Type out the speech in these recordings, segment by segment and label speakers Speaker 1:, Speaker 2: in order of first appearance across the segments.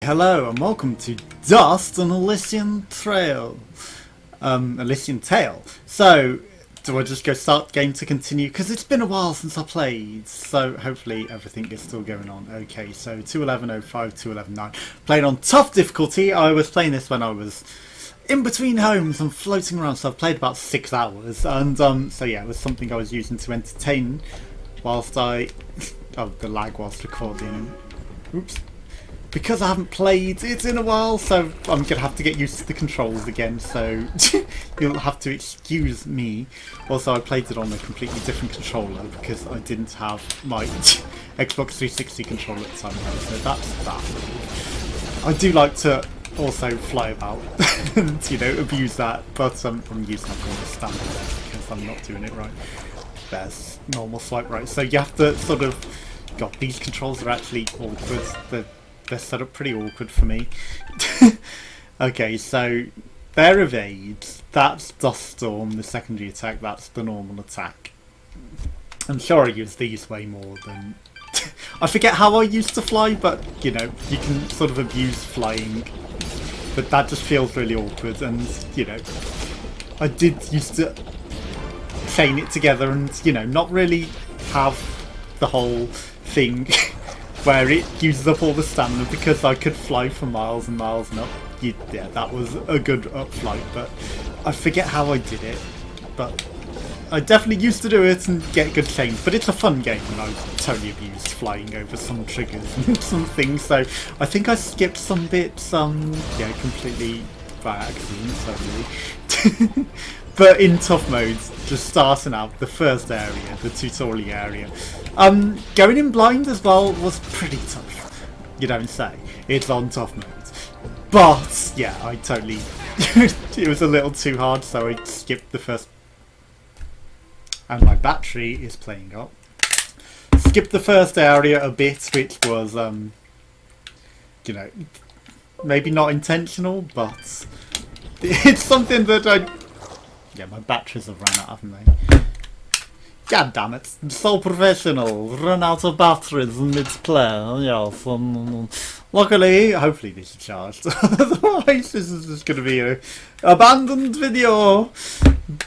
Speaker 1: Hello and welcome to Dust and Elysian Trail. Elysian Tale. So, do I just go start the game to continue? Because it's been a while since I played, so hopefully everything is still going on. Okay, so 2.11.05, 2.11.9. Playing on tough difficulty. I was playing this when I was in between homes and floating around, so I've played about 6 hours. And so yeah, it was something I was using to entertain whilst I... oh, the lag whilst recording. Oops. Because I haven't played it in a while, so I'm going to have to get used to the controls again, so you'll have to excuse me. Also, I played it on a completely different controller because I didn't have my Xbox 360 controller at the time, so that's that. I do like to also fly about and, you know, abuse that, but I'm using my standard because I'm not doing it right. There's normal swipe right, so you have to sort of... God, these controls are actually awkward. They're set up pretty awkward for me. Okay, so they're evades. That's Dust Storm, the secondary attack. That's the normal attack. I'm sure I use these way more than... I forget how I used to fly, but, you know, you can sort of abuse flying. But that just feels really awkward, and, you know, I did used to chain it together and, you know, not really have the whole thing... where it uses up all the stamina because I could fly for miles and miles and up. Yeah, that was a good up flight, but I forget how I did it. But I definitely used to do it and get good chains. But it's a fun game, and I totally abused flying over some triggers and some things. So I think I skipped some bits, yeah, completely by accident, totally. But in tough modes, just starting out, the first area, the tutorial area. Going in blind as well was pretty tough. You don't say. It's on tough modes. But, yeah, I totally... it was a little too hard, so I skipped the first... And my battery is playing up. Skipped the first area a bit, which was, you know, maybe not intentional, but it's something that I... Yeah, my batteries have run out, haven't they? God damn it. I'm so professional. Run out of batteries mid-play. Yes. Luckily, hopefully this is charged. Otherwise, this is just going to be an abandoned video.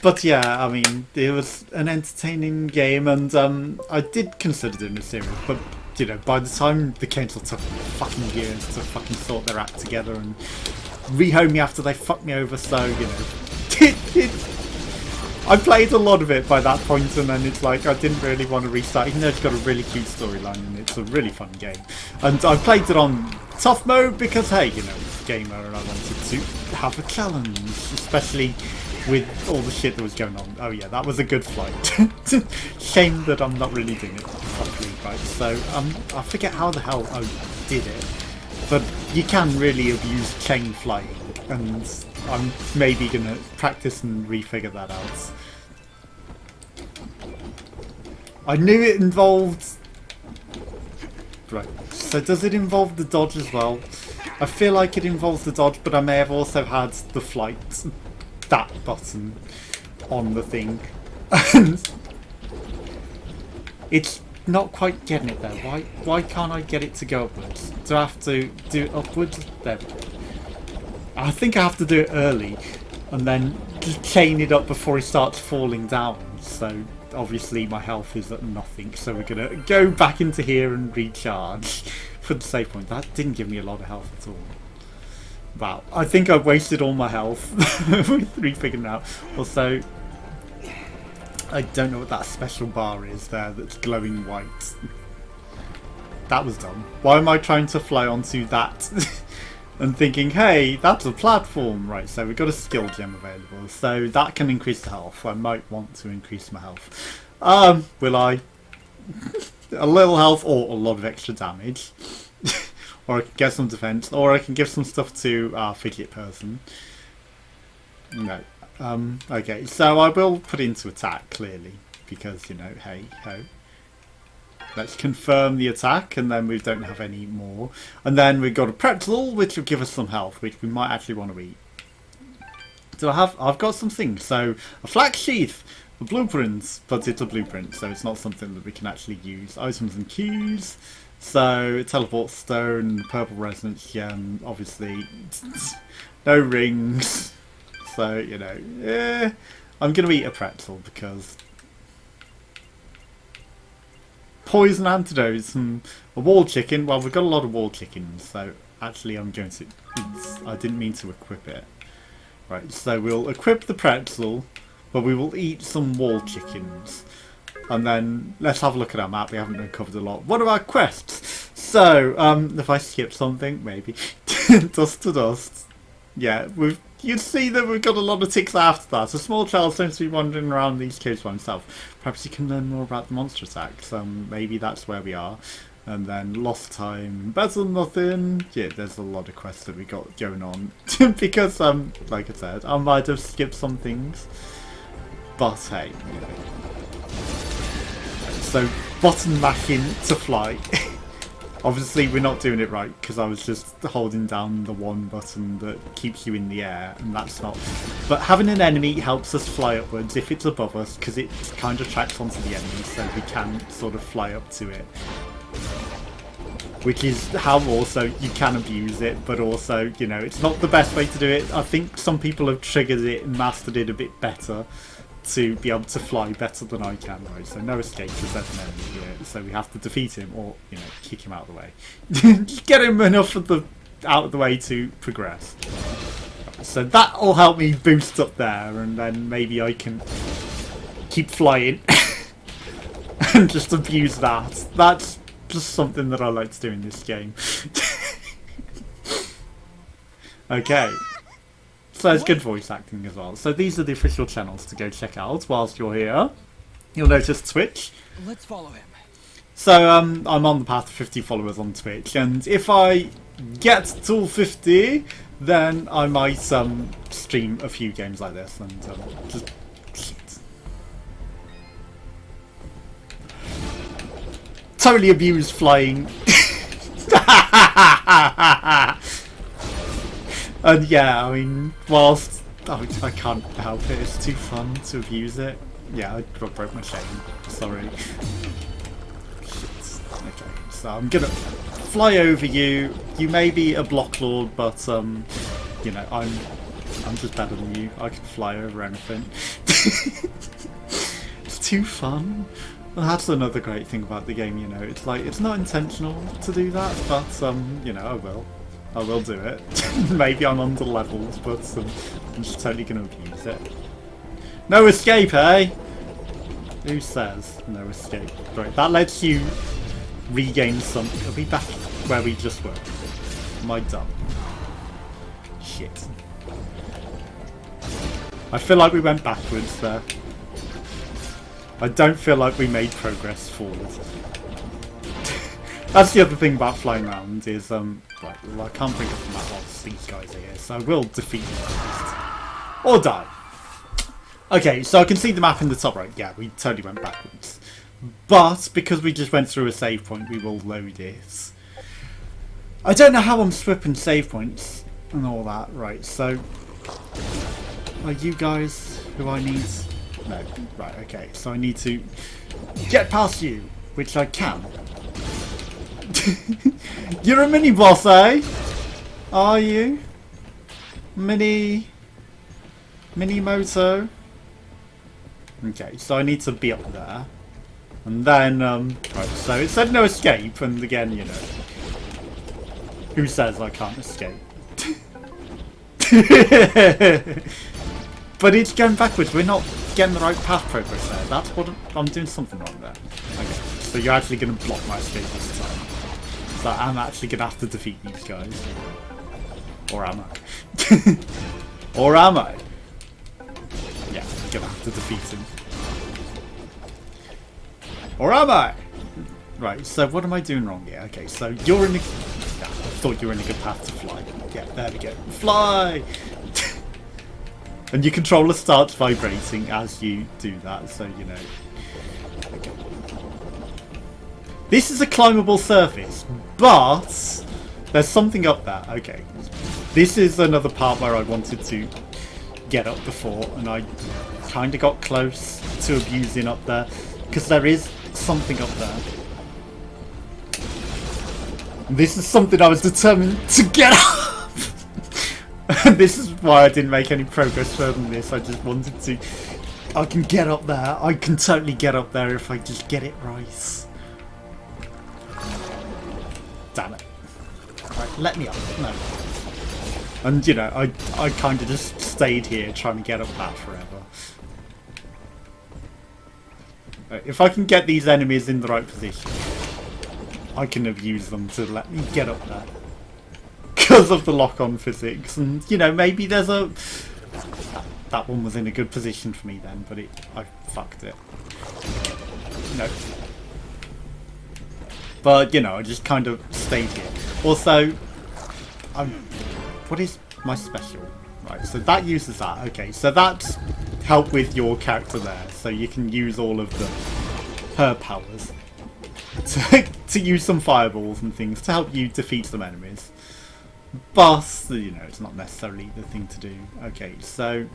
Speaker 1: But yeah, I mean, it was an entertaining game, and I did consider doing a series, but, you know, by the time the council took fucking years to fucking sort their act together and rehome me after they fucked me over, so, you know, I played a lot of it by that point, and then it's like I didn't really want to restart, even though it's got a really cute storyline and it's a really fun game. And I played it on tough mode because, hey, you know, it's a gamer and I wanted to have a challenge, especially with all the shit that was going on. Oh yeah, that was a good flight. Shame that I'm not really doing it properly, right? So I forget how the hell I did it, but you can really abuse chain flying, and I'm maybe going to practice and refigure that out. I knew it involved... Right, so does it involve the dodge as well? I feel like it involves the dodge, but I may have also had the flight, that button, on the thing. And it's not quite getting it there. Why can't I get it to go upwards? Do I have to do it upwards? There we go. I think I have to do it early and then just chain it up before it starts falling down. So obviously my health is at nothing, so we're going to go back into here and recharge for the save point. That didn't give me a lot of health at all. Wow, I think I've wasted all my health with refiguring out. Also, I don't know what that special bar is there that's glowing white. That was dumb. Why am I trying to fly onto that? And thinking, hey, that's a platform. Right, so we've got a skill gem available. So that can increase the health. I might want to increase my health. Will I? A little health or a lot of extra damage. Or I can get some defense. Or I can give some stuff to our fidget person. No. Okay, so I will put into attack, clearly. Because, you know, hey, ho. Let's confirm the attack, and then we don't have any more. And then we've got a pretzel, which will give us some health, which we might actually want to eat. So I've got some things. So a flax sheath, a blueprint, but it's a blueprint, so it's not something that we can actually use. Items and keys. So, teleport stone, purple resonance gem, obviously. No rings. So, you know, I'm going to eat a pretzel because poison antidotes and a wall chicken. Well, we've got a lot of wall chickens, so actually I'm going to eat. I didn't mean to equip it. Right, so we'll equip the pretzel, but we will eat some wall chickens. And then let's have a look at our map. We haven't uncovered a lot. What about quests? So, if I skip something, maybe. Dust to dust. Yeah, you'd see that we've got a lot of ticks after that. A small child seems to be wandering around these caves by himself. Perhaps you can learn more about the monster attacks. Maybe that's where we are. And then lost time, better than nothing. Yeah, there's a lot of quests that we got going on. Because, like I said, I might have skipped some things. But hey, you know. So, button mashing to fly. Obviously, we're not doing it right because I was just holding down the one button that keeps you in the air, and that's not. But having an enemy helps us fly upwards if it's above us because it kind of tracks onto the enemy, so we can sort of fly up to it. Which is how also you can abuse it, but also, you know, it's not the best way to do it. I think some people have triggered it and mastered it a bit better to be able to fly better than I can, right? So no escape because there's an enemy here, so we have to defeat him or, you know, kick him out of the way. Get him enough of the out of the way to progress. So that'll help me boost up there, and then maybe I can keep flying and just abuse that. That's just something that I like to do in this game. Okay. So it's good voice acting as well. So these are the official channels to go check out whilst you're here. You'll notice Twitch.
Speaker 2: Let's follow him.
Speaker 1: So I'm on the path to 50 followers on Twitch, and if I get to 50, then I might stream a few games like this and just shit. Totally abuse flying. And yeah, I mean, whilst I can't help it, it's too fun to abuse it. Yeah, I broke my chain. Sorry. Shit. Okay, so I'm gonna fly over you. You may be a block lord, but you know, I'm just better than you. I can fly over anything. It's too fun. Well, that's another great thing about the game. You know, it's like it's not intentional to do that, but you know, I will. I will do it. Maybe I'm under levels, but I'm just totally going to abuse it. No escape, eh? Who says no escape? Right, that lets you regain some. Are we back where we just were? Am I dumb? Shit. I feel like we went backwards there. I don't feel like we made progress forward. That's the other thing about flying around is, right, well, I can't bring up the map whilst these guys are here, so I will defeat them first. Or die. Okay, so I can see the map in the top right. Yeah, we totally went backwards. But, because we just went through a save point, we will load it. I don't know how I'm swapping save points and all that. Right, so... Are you guys who I need? No. Right, okay, so I need to get past you, which I can. You're a mini boss, eh? Are you? Mini moto. Okay, so I need to be up there. And then, right, so it said no escape, and again, you know. Who says I can't escape? But it's going backwards, we're not getting the right path progress there. That's what I'm doing something wrong there. Okay, so you're actually going to block my escape this time. So I'm actually going to have to defeat these guys. Or am I? Or am I? Yeah, I'm going to have to defeat him. Or am I? Right, so what am I doing wrong here? Okay, so you're in a... Yeah, I thought you were in a good path to fly. Yeah, there we go. Fly! And your controller starts vibrating as you do that, so you know. Okay. This is a climbable surface, but there's something up there. Okay. This is another part where I wanted to get up before, and I kind of got close to abusing up there, because there is something up there. This is something I was determined to get up. And this is why I didn't make any progress further than this. I just wanted to. I can get up there. I can totally get up there if I just get it right. Damn it. Right, let me up. No. And you know, I kind of just stayed here trying to get up that forever. Right, if I can get these enemies in the right position, I can abuse them to let me get up there. Because of the lock-on physics. And, you know, maybe there's a... That one was in a good position for me then, but I fucked it. No. But, you know, I just kind of stayed here. Also, what is my special? Right, so that uses that. Okay, so that's help with your character there. So you can use all of her powers to use some fireballs and things to help you defeat some enemies. But, you know, it's not necessarily the thing to do. Okay, so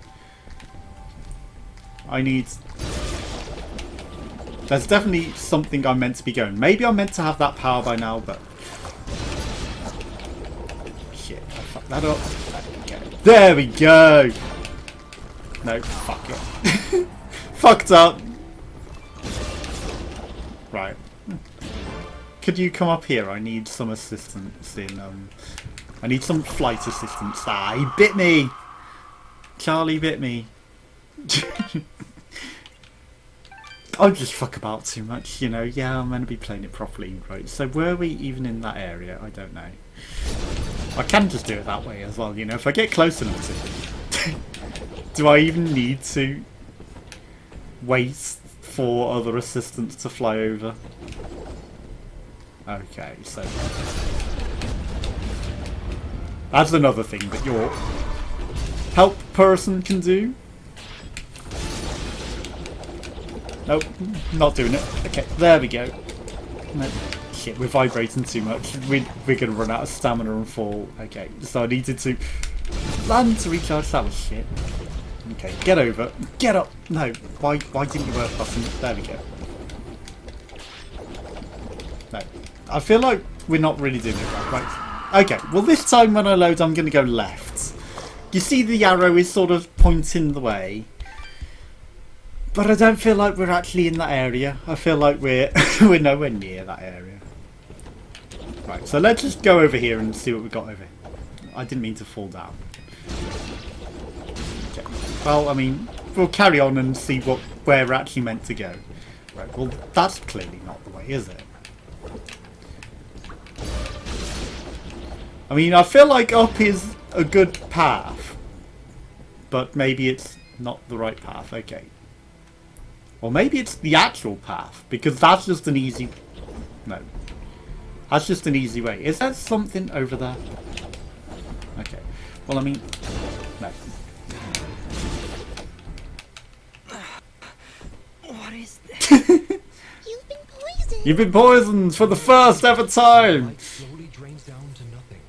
Speaker 1: I need... There's definitely something I'm meant to be going. Maybe I'm meant to have that power by now, but... Shit, I fucked that up. Okay. There we go! No, fuck it. Fucked up! Right. Could you come up here? I need some assistance in, I need some flight assistance. Ah, he bit me! Charlie bit me. I just fuck about too much, you know. Yeah, I'm going to be playing it properly, right? So were we even in that area? I don't know. I can just do it that way as well, you know. If I get close enough to it. Do I even need to wait for other assistants to fly over? Okay, so... That's another thing that your help person can do. Nope, not doing it. Okay, there we go. No, shit, we're vibrating too much. We're gonna run out of stamina and fall. Okay, so I needed to land to recharge. That was shit. Okay, get over. Get up. No, why didn't you work button? There we go. No, I feel like we're not really doing it right. Right. Okay, well this time when I load, I'm gonna go left. You see the arrow is sort of pointing the way. But I don't feel like we're actually in that area. I feel like we're nowhere near that area. Right, so let's just go over here and see what we've got over here. I didn't mean to fall down. Okay. Well, I mean, we'll carry on and see where we're actually meant to go. Right, well, that's clearly not the way, is it? I mean, I feel like up is a good path. But maybe it's not the right path. Okay. Or maybe it's the actual path, because that's just an easy... No. That's just an easy way. Is there something over there? Okay. Well, I mean... No.
Speaker 2: What is this? You've
Speaker 3: been poisoned!
Speaker 1: You've been poisoned for the first ever time!
Speaker 2: Light slowly drains down to nothing.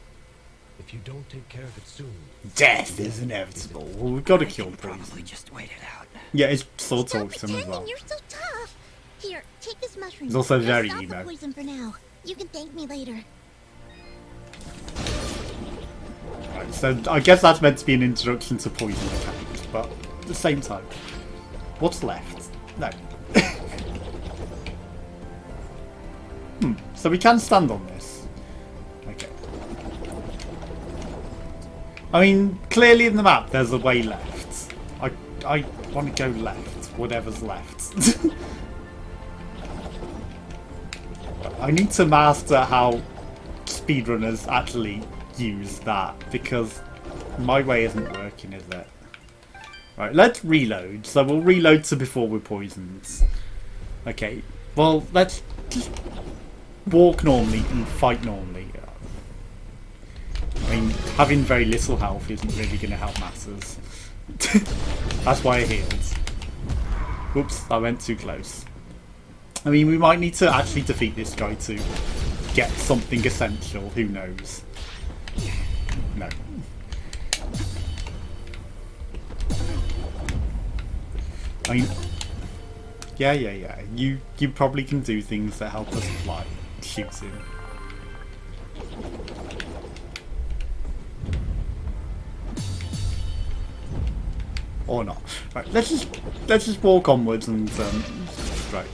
Speaker 2: If you don't take care of it soon...
Speaker 1: Death is inevitable. Well, we've got to kill
Speaker 2: Probably
Speaker 1: poison.
Speaker 2: just wait it out.
Speaker 1: Yeah, it's sword
Speaker 3: Stop
Speaker 1: talks to him as well.
Speaker 3: pretending, you're so tough. Here, take this mushroom.
Speaker 1: He's also
Speaker 3: It'll
Speaker 1: very
Speaker 3: stop
Speaker 1: emo.
Speaker 3: the poison for now. You can thank me later.
Speaker 1: Right, so I guess that's meant to be an introduction to poison mechanics, but at the same time, what's left? No. So we can stand on this. Okay. I mean, clearly in the map there's a way left. I want to go left, whatever's left. I need to master how speedrunners actually use that, because my way isn't working, is it? Right, let's reload. So we'll reload to before we're poisoned. Okay, well, let's just walk normally and fight normally. I mean, having very little health isn't really going to help matters. That's why I healed. Oops, I went too close. I mean, we might need to actually defeat this guy to get something essential. Who knows? No. I mean, yeah. You probably can do things that help us fly. Shoot him. Or not. Right, let's just walk onwards and right.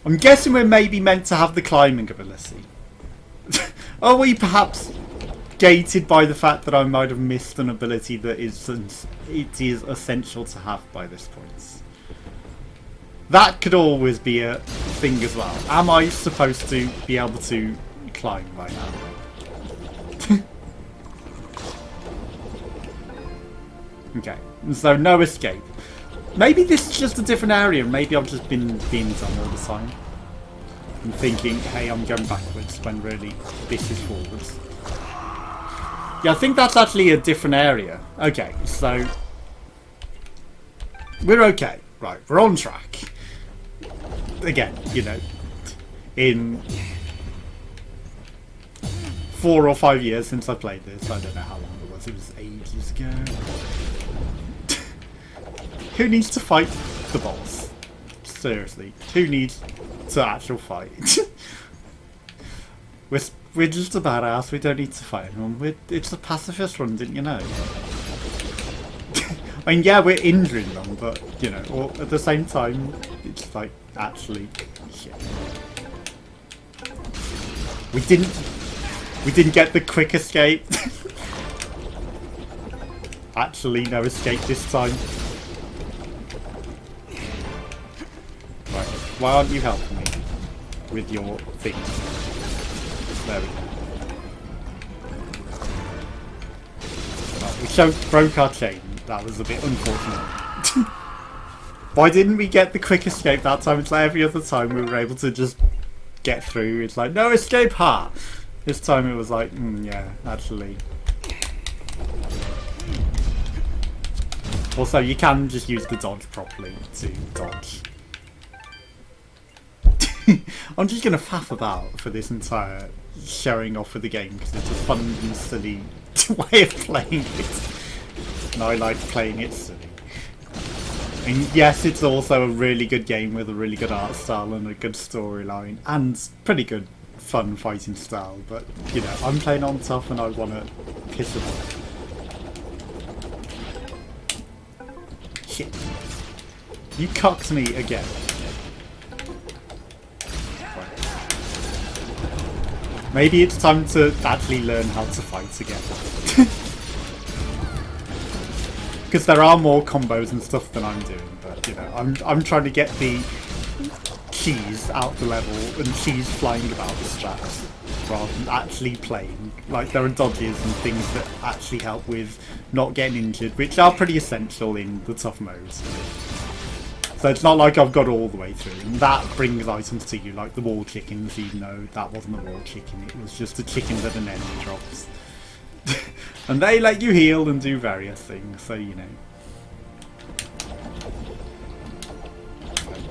Speaker 1: I'm guessing we're maybe meant to have the climbing ability. Are we perhaps gated by the fact that I might have missed an ability that it is essential to have by this point? That could always be a thing as well. Am I supposed to be able to climb by now? Okay, so no escape. Maybe this is just a different area. Maybe I've just been being done all the time. I'm thinking, hey, I'm going backwards, when really this is forwards. Yeah, I think that's actually a different area. Okay, so we're okay. Right, we're on track. Again, you know, in 4 or 5 years since I played this. I don't know how long it was. It was ages ago. Who needs to fight the boss? Seriously, who needs to actual fight? We're just a badass. We don't need to fight anyone. It's a pacifist run, didn't you know? I mean, yeah, we're injuring them, but you know, or at the same time, it's like actually shit. We didn't get the quick escape. Actually, no escape this time. Right, why aren't you helping me with your thing? There we go. Right, we broke our chain. That was a bit unfortunate. Why didn't we get the quick escape that time? It's like every other time we were able to just get through. It's like, no escape, ha! This time it was like, yeah, actually. Also, you can just use the dodge properly to dodge. I'm just going to faff about for this entire showing off of the game because it's a fun and silly way of playing it. And I like playing it silly. And yes, it's also a really good game with a really good art style and a good storyline and pretty good fun fighting style, but you know, I'm playing on tough and I want to piss them off. Shit. You cocked me again. Maybe it's time to actually learn how to fight again. Because there are more combos and stuff than I'm doing, but you know, I'm trying to get the cheese out the level and cheese flying about the straps rather than actually playing. Like there are dodges and things that actually help with not getting injured, which are pretty essential in the tough modes. So it's not like I've got all the way through, and that brings items to you, like the wall chickens, even though that wasn't a wall chicken, it was just a chicken that an enemy drops. And they let you heal and do various things, so you know.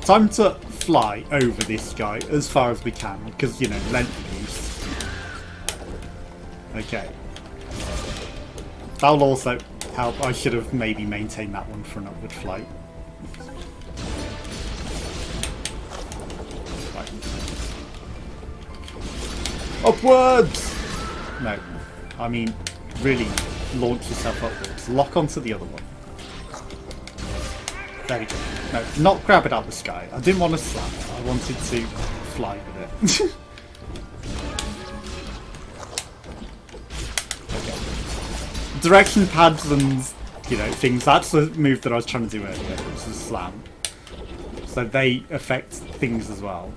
Speaker 1: Time to fly over this guy as far as we can, because, you know, length boost. Okay. That'll also help. I should have maybe maintained that one for an upward flight. Upwards! No. I mean, really launch yourself upwards. Lock onto the other one. There we go. No, not grab it out of the sky. I didn't want to slam it. I wanted to fly with it. Okay. Direction pads and, you know, things. That's the move that I was trying to do earlier. It was a slam. So they affect things as well.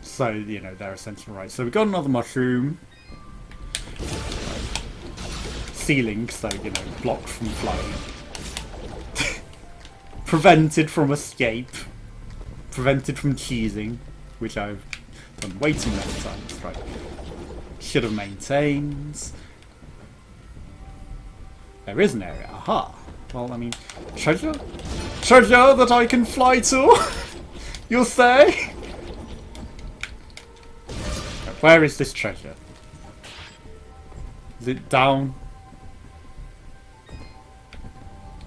Speaker 1: So, you know, they're essential, right? So we've got another mushroom. Ceiling, so, you know, blocked from flying. Prevented from escape. Prevented from cheesing, which I've done way too many times, right? Should have maintained. There is an area, aha. Well, I mean, treasure? Treasure that I can fly to? You'll say? Where is this treasure? Is it down?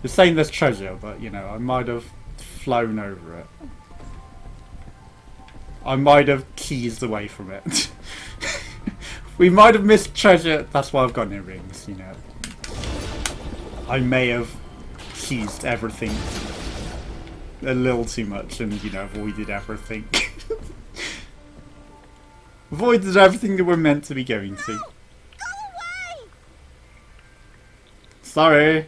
Speaker 1: You're saying there's treasure, but you know, I might have flown over it. I might have keysed away from it. We might have missed treasure. That's why I've got no rings, you know. I may have seized everything a little too much and, you know, avoided everything. Avoided everything that we're meant to be going to.
Speaker 3: Go away!
Speaker 1: Sorry.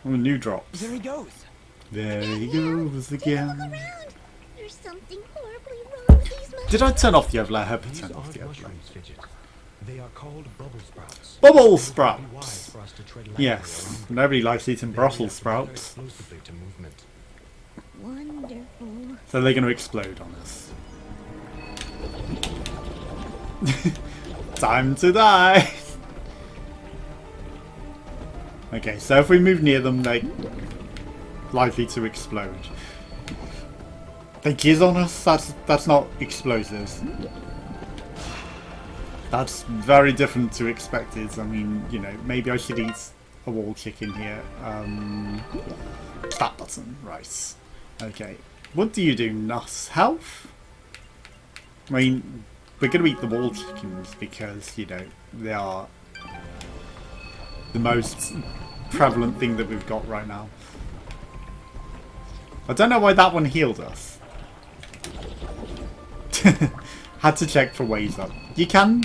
Speaker 1: Oh, new drops.
Speaker 4: There he goes.
Speaker 1: There he goes again.
Speaker 3: Look around. There's something horribly wrong with these mushrooms.
Speaker 1: Did I turn off the overlay? I hope I
Speaker 2: These
Speaker 1: turned off
Speaker 2: aren't
Speaker 1: the overlay.
Speaker 2: mushrooms, Fidget. They are called bubble sprouts.
Speaker 1: Bubble
Speaker 2: It would be wise
Speaker 1: sprouts!
Speaker 2: for us to tread lightly
Speaker 1: Yes,
Speaker 2: around them.
Speaker 1: nobody likes eating
Speaker 2: They
Speaker 1: Brussels
Speaker 2: react rather
Speaker 1: sprouts.
Speaker 2: explosively to movement.
Speaker 3: Wonderful.
Speaker 1: So they're going to explode on us. Time to die! Okay, so if we move near them, they're likely to explode. They jizz on us? That's not explosives. That's very different to expected. I mean, you know, maybe I should eat a wall chicken here. That button, right. Okay. What do you do, Nuss? Health? I mean, we're going to eat the wall chickens because, you know, they are the most prevalent thing that we've got right now. I don't know why that one healed us. Had to check for ways up. You can...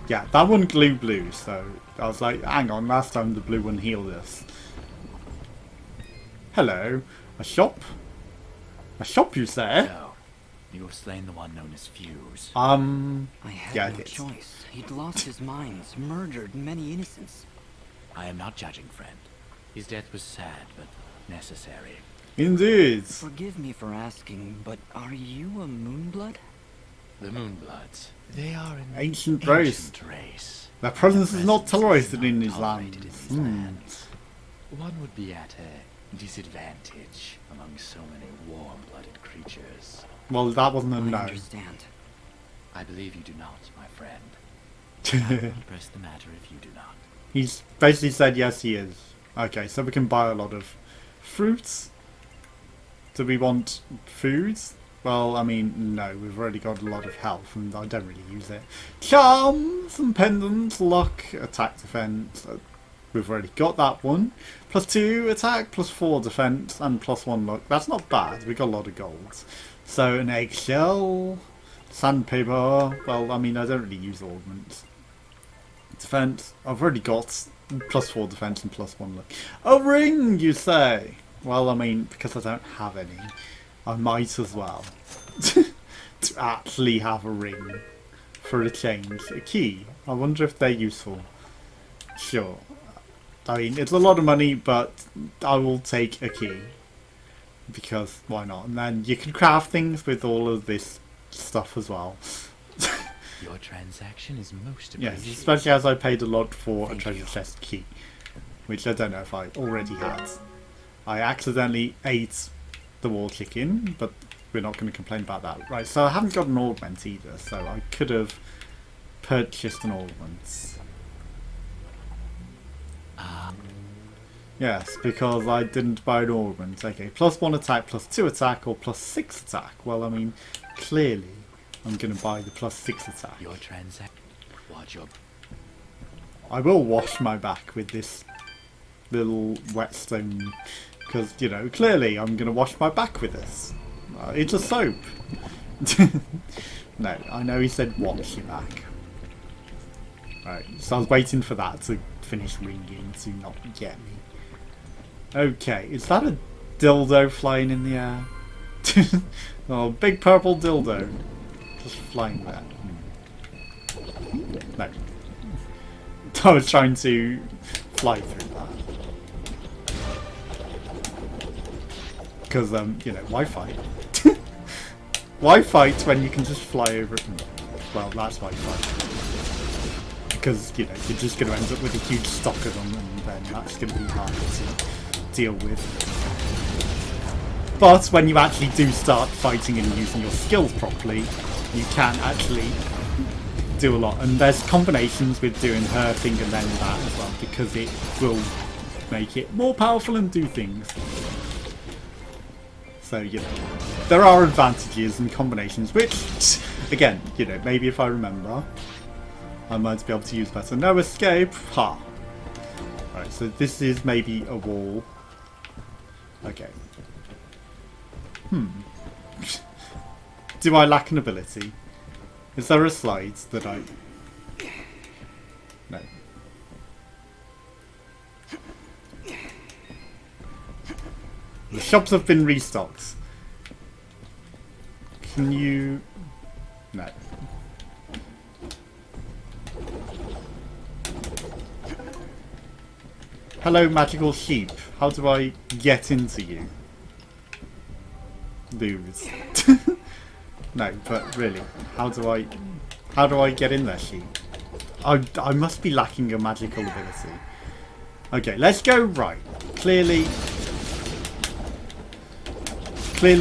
Speaker 1: Yeah, that one glue blue, so I was like, hang on, last time the blue one healed us. Hello. A shop? A shop, you say?
Speaker 4: So, you have slain the one known as Fuse.
Speaker 5: I had
Speaker 1: Yeah, I
Speaker 5: no
Speaker 1: did.
Speaker 5: choice. He'd lost his mind, murdered many innocents.
Speaker 4: I am not judging, friend. His death was sad, but necessary.
Speaker 1: Indeed.
Speaker 5: Forgive me for asking, but are you a Moonblood?
Speaker 4: The Moonbloods. They are an
Speaker 1: Ancient race.
Speaker 4: race.
Speaker 1: Their presence is not
Speaker 4: Presence
Speaker 1: tolerated
Speaker 4: is
Speaker 1: in
Speaker 4: not
Speaker 1: these
Speaker 4: tolerated
Speaker 1: lands.
Speaker 4: in these lands. One would be at a disadvantage among so many warm-blooded creatures.
Speaker 1: Well, that wasn't a
Speaker 5: I
Speaker 1: no.
Speaker 5: understand.
Speaker 4: I believe you do not, my friend. I will not press the matter if you do not.
Speaker 1: He's basically said yes, he is. Okay, so we can buy a lot of fruits. Do we want foods? Well, I mean, no, we've already got a lot of health and I don't really use it. Charms and pendants, luck, attack, defense. We've already got that one. +2 attack, +4 defense, and +1 luck. That's not bad, we got a lot of gold. So an eggshell, sandpaper, well, I mean, I don't really use ornaments. Defense, I've already got +4 defense and +1 luck. A ring, you say? Well, I mean, because I don't have any, I might as well. To actually have a ring for a change. A key, I wonder if they're useful. Sure. I mean, it's a lot of money, but I will take a key. Because, why not? And then you can craft things with all of this stuff as well.
Speaker 4: Your transaction is most
Speaker 1: Yes,
Speaker 4: appreciated.
Speaker 1: especially as I paid a lot for
Speaker 4: Thank
Speaker 1: a treasure
Speaker 4: you.
Speaker 1: chest key. Which I don't know if I already had. I accidentally ate the wall chicken, but we're not going to complain about that. Right, so I haven't got an augment either, so I could have purchased an augment. Yes, because I didn't buy an augment. Okay, +1 attack, +2 attack, or +6 attack. Well, I mean, clearly I'm going to buy the +6 attack.
Speaker 4: Your transaction. Watch your.
Speaker 1: I will wash my back with this little whetstone, because, you know, clearly I'm going to wash my back with this. It's a soap. No, I know he said wash your back. Right, so I was waiting for that to finish ringing to not get me. Okay, is that a dildo flying in the air? Oh, big purple dildo. Just flying there. No. I was trying to fly through that. Because, you know, why fight? Why fight when you can just fly over it? Well, that's why fight. Because, you know, you're just going to end up with a huge stock of them, and then that's going to be hard to deal with. But when you actually do start fighting and using your skills properly, you can actually do a lot. And there's combinations with doing her thing and then that as well, because it will make it more powerful and do things. So, you know, there are advantages and combinations, which, again, you know, maybe if I remember, I might be able to use better. No escape. Ha. Right, so this is maybe a wall. Okay. Do I lack an ability? Is there a slide that I... No. The shops have been restocked. Can you... No. Hello, magical sheep. How do I get into you? Lose. No, but really, how do I get in there, sheep? I must be lacking a magical ability. Okay, let's go right. Clearly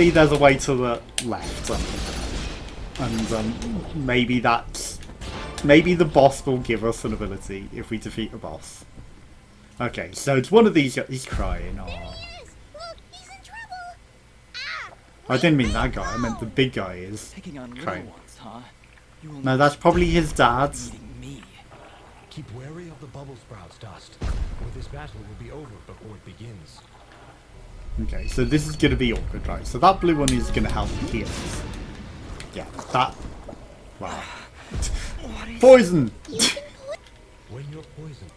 Speaker 1: there's a way to the left, and maybe the boss will give us an ability if we defeat a boss. Okay, so it's one of these. He's crying.
Speaker 3: There
Speaker 1: Aww.
Speaker 3: he is! Look, he's in trouble! Ah!
Speaker 1: I didn't mean that guy. I meant the big guy is
Speaker 5: Picking on little
Speaker 1: crying.
Speaker 5: ones, huh? You will
Speaker 1: No,
Speaker 5: not
Speaker 1: that's probably his dad.
Speaker 5: beating me.
Speaker 2: Keep wary of the bubble sprouts, Dust. Or this battle will be over before it begins.
Speaker 1: Okay, so this is going to be awkward, right? So that blue one is going to help heal us. Yeah, that... Wow. Poison!
Speaker 2: When you're poisoned,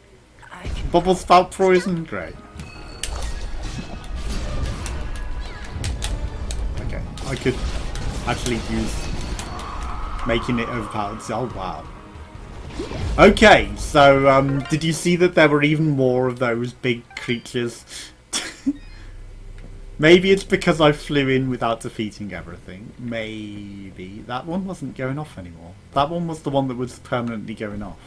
Speaker 5: I can
Speaker 1: Bubble spout poison? Great. Okay, I could actually use making it overpowered. Oh, wow. Okay, so did you see that there were even more of those big creatures? Maybe it's because I flew in without defeating everything. Maybe. That one wasn't going off anymore. That one was the one that was permanently going off.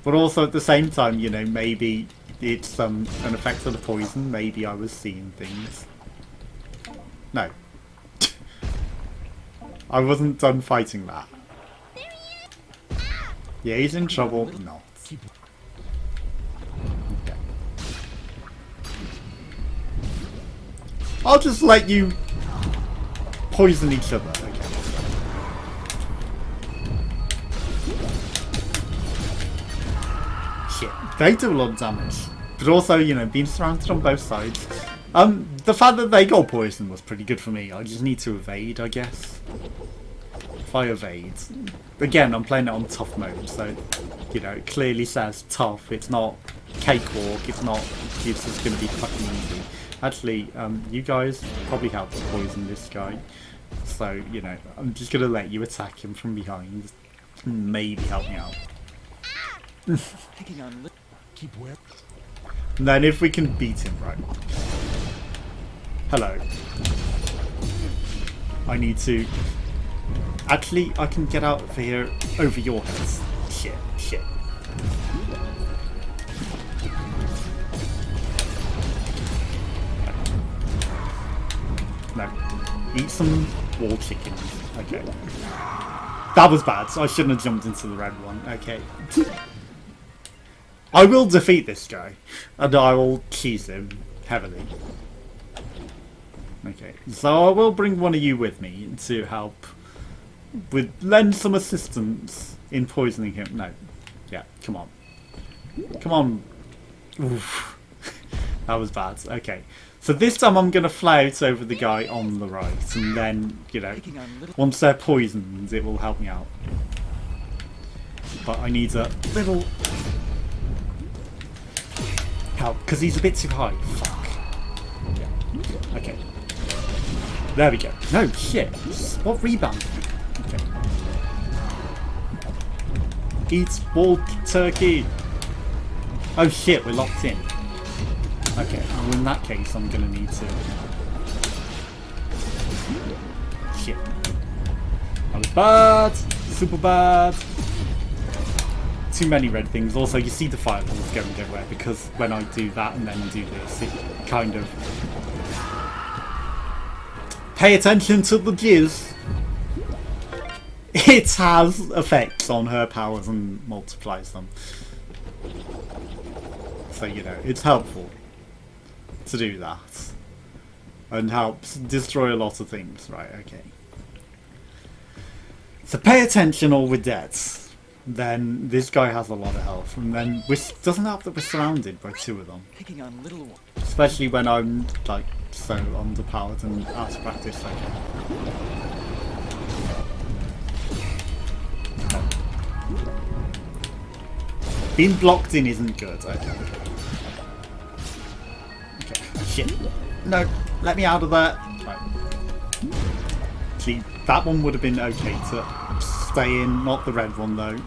Speaker 1: But also at the same time, you know, maybe it's an effect of the poison. Maybe I was seeing things. No. I wasn't done fighting that. Yeah, he's in trouble. Not. Okay. I'll just let you poison each other. Okay. Shit. They do a lot of damage. But also, you know, being surrounded on both sides. The fact that they got poisoned was pretty good for me. I just need to evade, I guess. If I evade. Again, I'm playing it on tough mode, so, you know, it clearly says tough. It's not cakewalk. It's just going to be fucking easy. Actually, you guys probably help to poison this guy. So, you know, I'm just going to let you attack him from behind. Maybe help me out.
Speaker 5: picking on
Speaker 2: keep wary.
Speaker 1: And then if we can beat him, right. Hello. I need to... Actually, I can get out of here over your heads. Shit. No. Eat some wall chickens. Okay. That was bad, so I shouldn't have jumped into the red one. Okay. I will defeat this guy. And I will cheese him heavily. Okay. So I will bring one of you with me to help lend some assistance in poisoning him. No. Yeah, come on. Come on. Oof. That was bad. Okay. So this time I'm going to fly out over the guy on the right. And then, you know, once they're poisoned, it will help me out. But I need a little help, because he's a bit too high. Fuck. Yeah. Okay. There we go. No, shit. What rebound? Okay. Eat walled turkey. Oh shit, we're locked in. Okay, well in that case I'm gonna need to... Shit. That was bad! Super bad! Too many red things. Also, you see the fireballs going everywhere, because when I do that and then do this, it kind of... Pay attention to the jizz! It has effects on her powers and multiplies them. So, you know, it's helpful to do that. And helps destroy a lot of things. Right, okay. So pay attention or we're dead. Then this guy has a lot of health, and then doesn't help that we're surrounded by two of them.
Speaker 5: Picking on little ones.
Speaker 1: Especially when I'm like so underpowered and out of practice. Being blocked in isn't good. Okay. Shit. No, let me out of there. Right. See, that one would have been okay to stay in, not the red one though.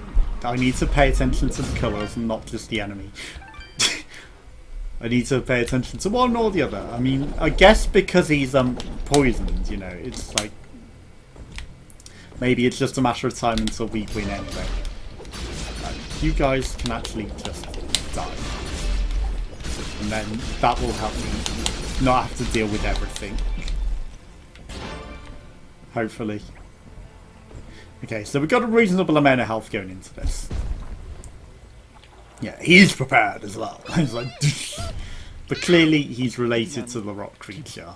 Speaker 1: I need to pay attention to the colours and not just the enemy. I need to pay attention to one or the other. I mean, I guess because he's poisoned, you know, it's like maybe it's just a matter of time until we win anyway. You guys can actually just die. And then that will help me not have to deal with everything. Hopefully. Okay, so we've got a reasonable amount of health going into this. Yeah, he's prepared as well. It's like, but clearly he's related to the rock creature.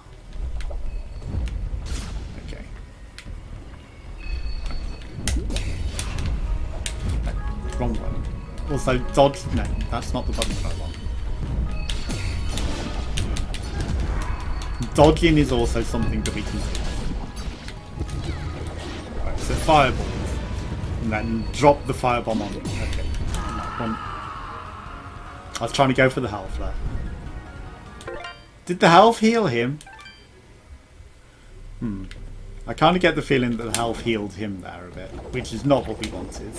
Speaker 1: Okay. Wrong one. Also, dodge. No, that's not the button that I want. Dodging is also something that we can do. Right, so fireball. And then drop the firebomb on it. Okay. I was trying to go for the health there. Did the health heal him? I kind of get the feeling that the health healed him there a bit, which is not what we wanted.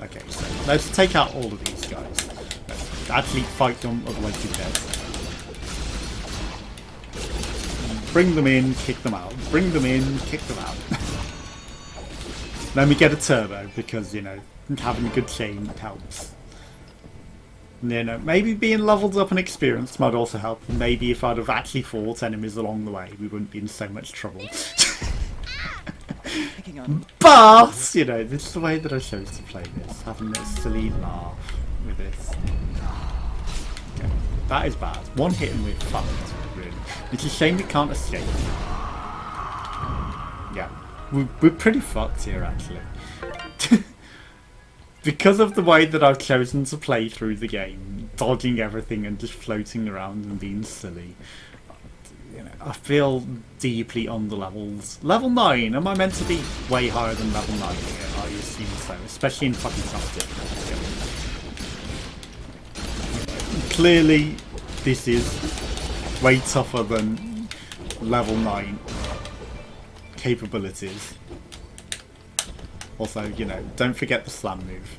Speaker 1: Okay, so let's take out all of these guys. Let's actually fight them, otherwise we're dead. Bring them in, kick them out. Bring them in, kick them out. Then we get a turbo, because, you know, having a good chain helps. You know, maybe being leveled up and experienced might also help. Maybe if I'd have actually fought enemies along the way, we wouldn't be in so much trouble. But, you know, this is the way that I chose to play this. Having a silly laugh with this. Okay, that is bad. One hit and we're fucked, really. It's a shame we can't escape. Yeah, we're pretty fucked here, actually. Because of the way that I've chosen to play through the game, dodging everything and just floating around and being silly, you know, I feel deeply underleveled. Level 9, am I meant to be way higher than level 9 here? I assume so, especially in fucking tough difficulty. Clearly, this is way tougher than level 9 capabilities. Also, you know, don't forget the slam move.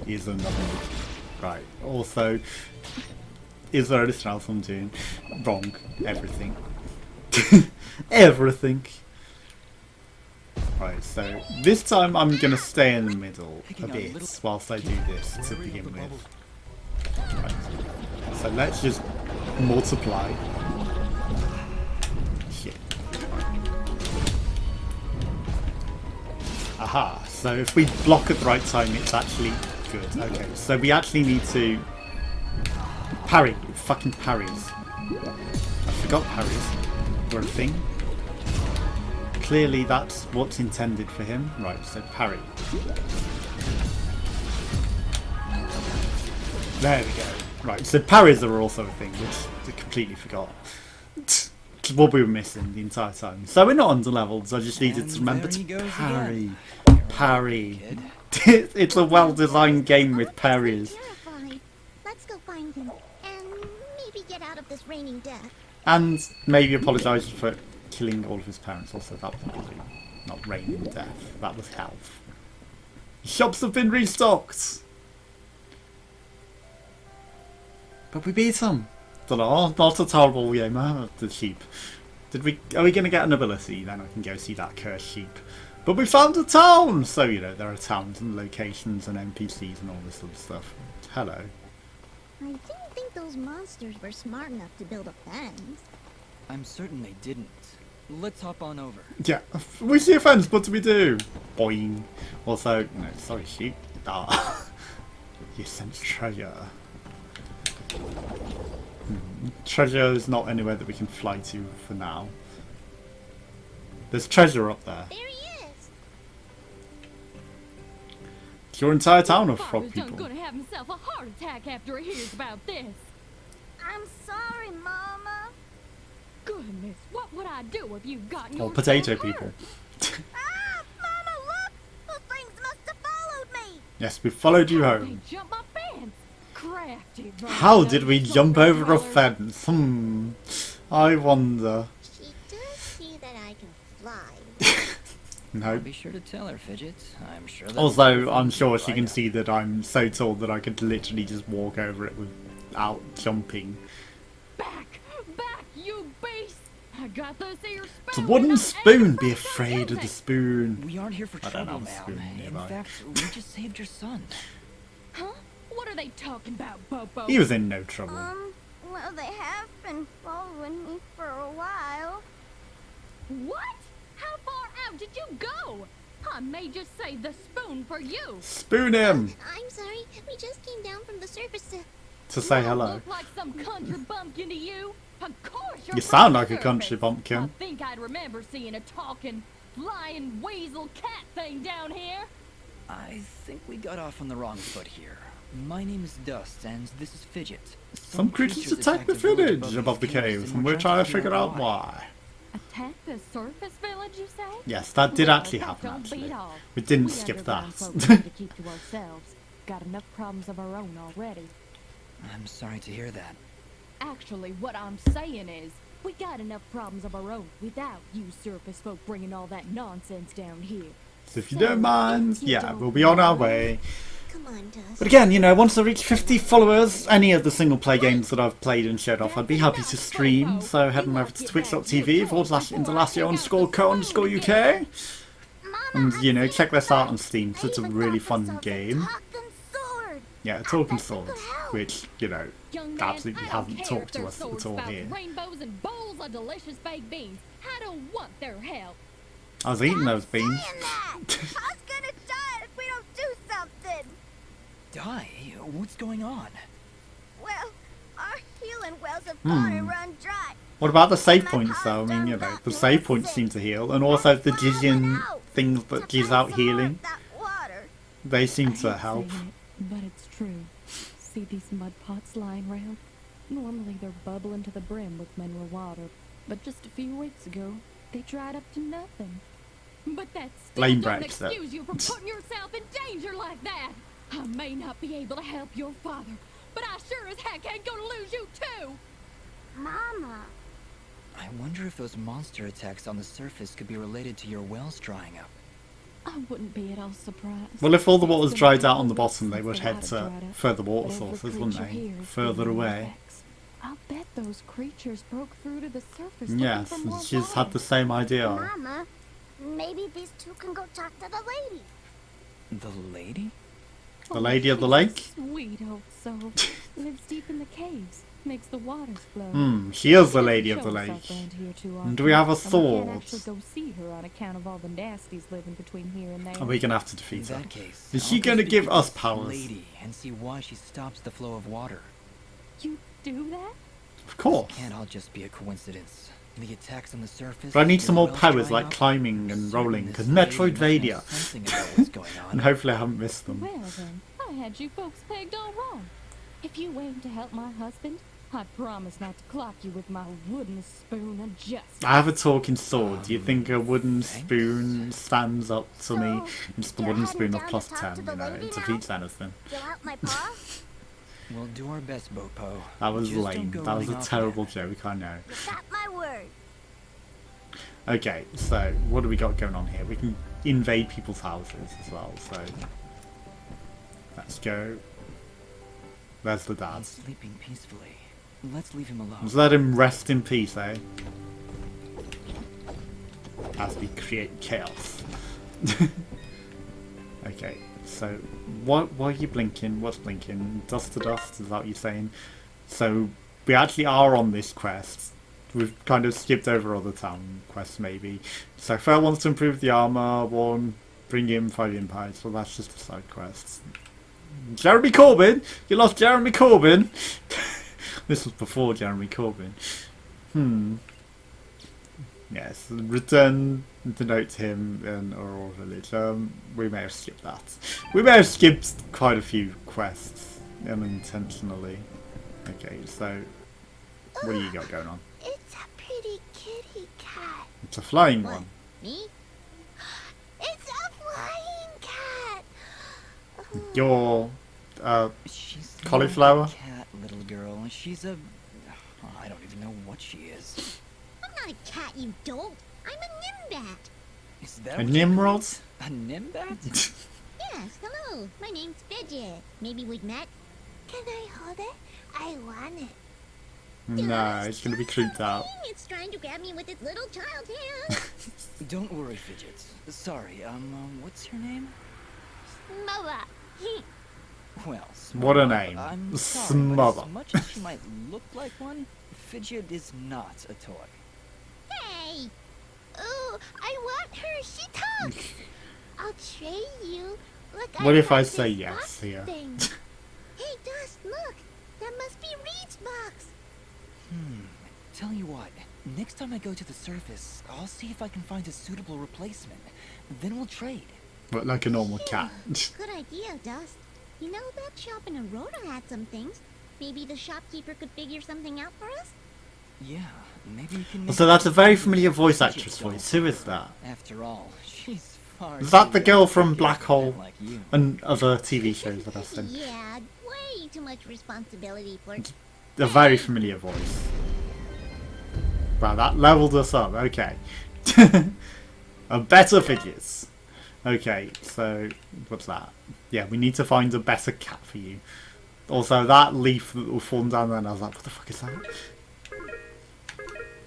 Speaker 1: Is another move. Right. Also, is there anything else I'm doing wrong? Everything. Everything. Right, so this time I'm going to stay in the middle a bit whilst I do this to begin with. Right. So let's just multiply. Shit. Aha, so if we block at the right time, it's actually good. Okay, so we actually need to parry. Fucking parries. I forgot parries were a thing. Clearly that's what's intended for him. Right, so parry. There we go. Right, so parries are also a thing, which I completely forgot. What we were missing the entire time. So we're not under levels, I just needed to remember to parry. Parry. It's a well-designed game with parries.
Speaker 3: Terrified. Let's go find him and maybe get out of this raining death.
Speaker 1: And maybe apologise for killing all of his parents. Also, that was probably not raining death. That was health. Shops have been restocked. But we beat him. Don't know, not a terrible game. The sheep. Are we going to get an ability? Then I can go see that cursed sheep. But we found a town! So, you know, there are towns and locations and NPCs and all this sort of stuff. Hello.
Speaker 3: I didn't think those monsters were smart enough to build a fence.
Speaker 5: I'm certain they didn't. Let's hop on over.
Speaker 1: Yeah, we see a fence, what do we do? Boing. Also, no, sorry, sheep. Ah. You sense treasure. Treasure is not anywhere that we can fly to for now. There's treasure up there.
Speaker 3: There he is.
Speaker 1: your entire town of frog
Speaker 6: Father's
Speaker 1: people.
Speaker 6: gonna have himself a heart attack after he hears about this.
Speaker 3: I'm sorry, Mama.
Speaker 6: Goodness, what would I do if you got
Speaker 1: Or
Speaker 6: your
Speaker 1: potato people.
Speaker 3: Ah, Mama, look! Those things must have followed me.
Speaker 1: Yes, we followed you
Speaker 6: They
Speaker 1: home.
Speaker 6: jump my fence. Crafty.
Speaker 1: How did we jump over a fence? I wonder.
Speaker 3: She does see that I can fly.
Speaker 1: No.
Speaker 5: Be sure to tell her, Fidget. I'm sure that
Speaker 1: Also, I'm sure she can see that I'm so tall that I could literally just walk over it without jumping.
Speaker 6: Back, you beast! I got this here spoon.
Speaker 1: It's a wooden
Speaker 6: and
Speaker 1: spoon.
Speaker 6: I'm
Speaker 1: Be afraid of the spoon.
Speaker 5: we aren't here for
Speaker 1: I don't
Speaker 5: trouble,
Speaker 1: have a
Speaker 5: ma'am.
Speaker 1: spoon
Speaker 5: In
Speaker 1: nearby.
Speaker 5: fact, we just saved your son.
Speaker 6: Huh? What are they talking about, Bobo?
Speaker 1: He was in no trouble.
Speaker 3: Well, they have been following me for a while.
Speaker 6: What? How far out did you go? I may just save the spoon for you.
Speaker 1: Spoon him
Speaker 3: I'm sorry, we just came down from the surface
Speaker 1: to say
Speaker 6: Do I
Speaker 1: hello.
Speaker 6: Look like some country bumpkin to you? Of course you're
Speaker 1: You
Speaker 6: from
Speaker 1: sound
Speaker 6: the
Speaker 1: like a country
Speaker 6: surface.
Speaker 1: bumpkin.
Speaker 6: I think I'd remember seeing a talking, flying weasel cat thing down here.
Speaker 5: I think we got off on the wrong foot here. My name is Dust, and this is Fidget.
Speaker 1: Some creatures attack the village above the cave, and we're trying to figure out why.
Speaker 6: Attack the surface village, you say?
Speaker 1: Yes, that did
Speaker 6: Well,
Speaker 1: actually
Speaker 6: that
Speaker 1: happen,
Speaker 6: don't
Speaker 1: actually.
Speaker 6: beat all.
Speaker 1: We didn't
Speaker 6: We
Speaker 1: skip
Speaker 6: underground
Speaker 1: that.
Speaker 6: folk need to keep to ourselves. Got enough problems of our own already.
Speaker 5: I'm sorry to hear that.
Speaker 6: Actually, what I'm saying is, we got enough problems of our own without you surface folk bringing all that nonsense down here.
Speaker 1: So if you don't mind,
Speaker 6: if you
Speaker 1: yeah,
Speaker 6: don't
Speaker 1: we'll be on our
Speaker 6: mind.
Speaker 1: way.
Speaker 3: Come on, Dust.
Speaker 1: But again, you know, once I reach 50 followers, any of the single play games that I've played and showed off, I'd be happy to stream. So head on over to twitch.tv/Indelacio_co.uk. And, you know, check this out on Steam, 'cause it's a really fun game. Yeah, a talking sword, which, you know,
Speaker 6: Young man,
Speaker 1: absolutely
Speaker 6: I don't
Speaker 1: hasn't
Speaker 6: care
Speaker 1: talked
Speaker 6: if
Speaker 1: to
Speaker 6: their
Speaker 1: us
Speaker 6: swords
Speaker 1: at all
Speaker 6: spout
Speaker 1: here.
Speaker 6: Rainbows and bowls of delicious baked beans. I don't want their help.
Speaker 1: I was eating those beans.
Speaker 3: I was gonna die if we don't do something.
Speaker 5: Die? What's going on?
Speaker 3: Well, our healing wells have gone and run dry.
Speaker 1: What about the save points though? I mean, you know, the save points seem to heal, and also the Gizian things that gives out healing, they seem
Speaker 6: I
Speaker 1: to
Speaker 6: hate
Speaker 1: help.
Speaker 6: saying it, but it's true. See these mud pots lying around? Normally they're bubbling to the brim with mineral water, but just a few weeks ago, they dried up to nothing. But that still
Speaker 1: Lame
Speaker 6: don't
Speaker 1: Brexit.
Speaker 6: excuse you from putting yourself in danger like that. I may not be able to help your father, but I sure as heck ain't gonna lose you too.
Speaker 3: Mama.
Speaker 5: I wonder if those monster attacks on the surface could be related to your wells drying up.
Speaker 6: I wouldn't be at all surprised.
Speaker 1: Well, if all the water's
Speaker 6: It's
Speaker 1: dried
Speaker 6: been
Speaker 1: out on the
Speaker 6: weeks
Speaker 1: bottom, they
Speaker 6: since
Speaker 1: would
Speaker 6: the
Speaker 1: head
Speaker 6: water
Speaker 1: to
Speaker 6: dried up,
Speaker 1: further water
Speaker 6: but every
Speaker 1: sources, wouldn't
Speaker 6: creature
Speaker 1: they?
Speaker 6: here is
Speaker 1: Further
Speaker 6: feeling the
Speaker 1: away.
Speaker 6: effects. I'll bet those creatures broke through to the surface.
Speaker 1: Yes,
Speaker 6: looking for more
Speaker 1: she's
Speaker 6: water.
Speaker 1: had the same idea.
Speaker 3: Mama, maybe these two can go talk to the lady.
Speaker 5: The lady?
Speaker 1: The lady of the
Speaker 6: she's a
Speaker 1: lake?
Speaker 6: Sweet old soul. Lives deep in the caves. Makes the waters flow.
Speaker 1: She is the
Speaker 6: She
Speaker 1: lady of
Speaker 6: doesn't
Speaker 1: the
Speaker 6: show
Speaker 1: lake.
Speaker 6: herself around here too
Speaker 1: And do we have a
Speaker 6: often, and we
Speaker 1: sword?
Speaker 6: can't actually go see her on account of all the nasties living between here and there.
Speaker 1: Are we gonna have to
Speaker 5: In
Speaker 1: defeat her?
Speaker 5: that case,
Speaker 1: Is
Speaker 5: I'll
Speaker 1: she
Speaker 5: go
Speaker 1: gonna
Speaker 5: speak
Speaker 1: give
Speaker 5: with
Speaker 1: us
Speaker 5: this
Speaker 1: powers?
Speaker 5: lady and see why she stops the flow of water.
Speaker 6: You do that?
Speaker 1: Of course.
Speaker 5: Can't all just be a coincidence. The attacks on the surface.
Speaker 1: But I need
Speaker 5: the
Speaker 1: some more
Speaker 5: wells
Speaker 1: powers
Speaker 5: drying
Speaker 1: like
Speaker 5: up.
Speaker 1: climbing and
Speaker 5: Certain
Speaker 1: rolling,
Speaker 5: this
Speaker 1: because
Speaker 5: lady must know
Speaker 1: Metroidvania.
Speaker 5: something about what's going on.
Speaker 1: And hopefully I haven't missed them.
Speaker 6: Well then, I had you folks pegged all wrong. If you aim to help my husband, I promise not to clock you with my wooden spoon of justice.
Speaker 1: I have a talking sword. Do you think a wooden
Speaker 5: thanks.
Speaker 1: spoon stands up to me?
Speaker 3: So,
Speaker 1: Just the
Speaker 3: you're
Speaker 1: wooden
Speaker 3: heading
Speaker 1: spoon of
Speaker 3: down to
Speaker 1: plus
Speaker 3: talk
Speaker 1: 10,
Speaker 3: to
Speaker 1: you
Speaker 3: the
Speaker 1: know,
Speaker 3: lady
Speaker 1: it
Speaker 3: now?
Speaker 1: defeats anything.
Speaker 3: Fill out my paw?
Speaker 5: We'll do our best, Bopo.
Speaker 1: That was
Speaker 5: Just don't
Speaker 1: lame.
Speaker 5: go
Speaker 1: That was a
Speaker 5: running off
Speaker 1: terrible
Speaker 5: again.
Speaker 1: joke, I know.
Speaker 3: You got my word.
Speaker 1: Okay, so what do we got going on here? We can invade people's houses as well, so let's go. There's the dad.
Speaker 5: He's sleeping peacefully. Let's leave him alone.
Speaker 1: Let's let him rest in peace, eh? As we create chaos. Okay, so why are you blinking? What's blinking? Dust to dust, is that what you're saying? So we actually are on this quest. We've kind of skipped over other town quests maybe. So Fer wants to improve the armor, one, bring in 5 empires, so that's just a side quest. Jeremy Corbyn! You lost Jeremy Corbyn! This was before Jeremy Corbyn. Yes, return denote him in Aurora Village. We may have skipped that. We may have skipped quite a few quests unintentionally. Okay, so what do you got going on?
Speaker 3: It's a pretty kitty cat.
Speaker 1: It's a flying
Speaker 3: What?
Speaker 1: one.
Speaker 3: Me? It's a flying cat.
Speaker 1: Your
Speaker 5: She's
Speaker 1: cauliflower?
Speaker 5: not a cat, little girl. She's a... I don't even know what she is.
Speaker 3: I'm not a cat, you dolt. I'm a nimbat.
Speaker 5: Is that
Speaker 1: A
Speaker 5: what you
Speaker 1: Nimrod?
Speaker 5: call it? A nimbat?
Speaker 3: Yes, hello. My name's Fidget. Maybe we'd met. Can I hold it? I want it.
Speaker 1: No, it's gonna be creeped out.
Speaker 3: It's trying to grab me with its little child hand.
Speaker 5: Don't worry, Fidget. Sorry, what's your name?
Speaker 3: Moa.
Speaker 5: Well,
Speaker 1: What a
Speaker 5: Smother,
Speaker 1: name.
Speaker 5: I'm sorry,
Speaker 1: Smother.
Speaker 5: but as much as she might look like one, Fidget is not a toy.
Speaker 3: Hey. Ooh, I want her. She talks. I'll trade you. Look,
Speaker 1: What if I
Speaker 3: got
Speaker 1: say
Speaker 3: this
Speaker 1: yes
Speaker 3: box
Speaker 1: here?
Speaker 3: thing. Hey, Dust, look. That must be Reed's box.
Speaker 5: Tell you what, next time I go to the surface, I'll see if I can find a suitable replacement. Then we'll trade.
Speaker 1: But like a normal cat.
Speaker 3: Good idea, Dust. You know, that shop in Aurora had some things. Maybe the shopkeeper could figure something out for us?
Speaker 5: Yeah, maybe you can...
Speaker 1: So that's a very familiar voice actress voice. Who is that?
Speaker 5: After all, she's far
Speaker 1: Is that
Speaker 5: too
Speaker 1: the
Speaker 5: young
Speaker 1: girl
Speaker 5: to
Speaker 1: from
Speaker 5: be a
Speaker 1: Black
Speaker 5: man
Speaker 1: Hole
Speaker 5: like you.
Speaker 1: and other TV shows that I've seen?
Speaker 3: Yeah, way too much responsibility for...
Speaker 1: A very familiar voice. Wow, that leveled us up. Okay. A better figures. Okay, so what's that? Yeah, we need to find a better cat for you. Also, that leaf that will fall down there, and I was like, what the fuck is that?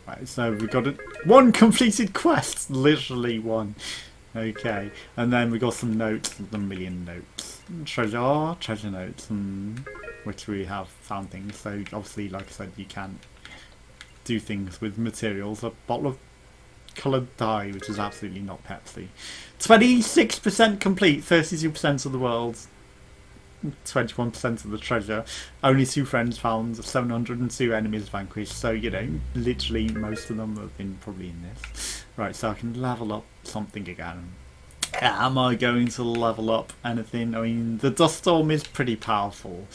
Speaker 1: Right, so we got one completed quest. Literally one. Okay, and then we got some notes, the million notes. Treasure notes, which we have found things. So obviously, like I said, you can do things with materials. A bottle of coloured dye, which is absolutely not Pepsi. 26% complete, 32% of the world, 21% of the treasure. Only 2 friends found, 702 enemies vanquished. So, you know, literally most of them have been probably in this. Right, so I can level up something again. Am I going to level up anything? I mean, the dust storm is pretty powerful.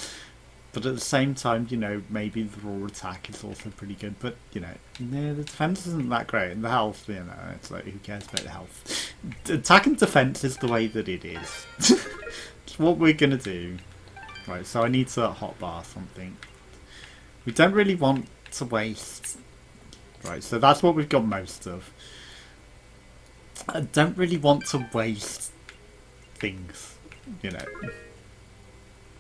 Speaker 1: But at the same time, you know, maybe the raw attack is also pretty good. But, you know, the defense isn't that great. And the health, you know, it's like, who cares about the health? Attack and defense is the way that it is. It's what we're going to do. Right, so I need to hotbar something. We don't really want to waste. Right, so that's what we've got most of. I don't really want to waste things, you know.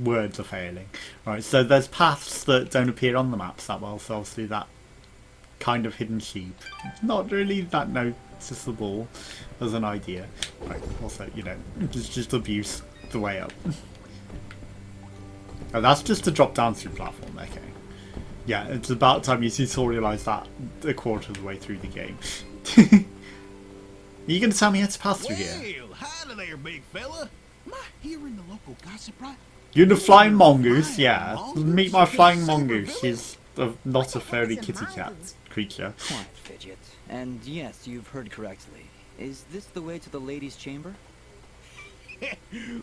Speaker 1: Words are failing. Right, so there's paths that don't appear on the maps that well, so obviously that kind of hidden sheep. It's not really that noticeable as an idea. Right, also, you know, just abuse the way up. Oh, that's just a drop down through platform, okay. Yeah, it's about time you tutorialise that a quarter of the way through the game. Are you going to tell me how to pass through here?
Speaker 7: Well, hi there, big fella. Am I hearing the local gossip right?
Speaker 1: You're the flying mongoose, yeah. Meet my flying mongoose. She's not a fairy kitty cat creature.
Speaker 5: Quiet, Fidget. And yes, you've heard correctly. Is this the way to the ladies' chamber?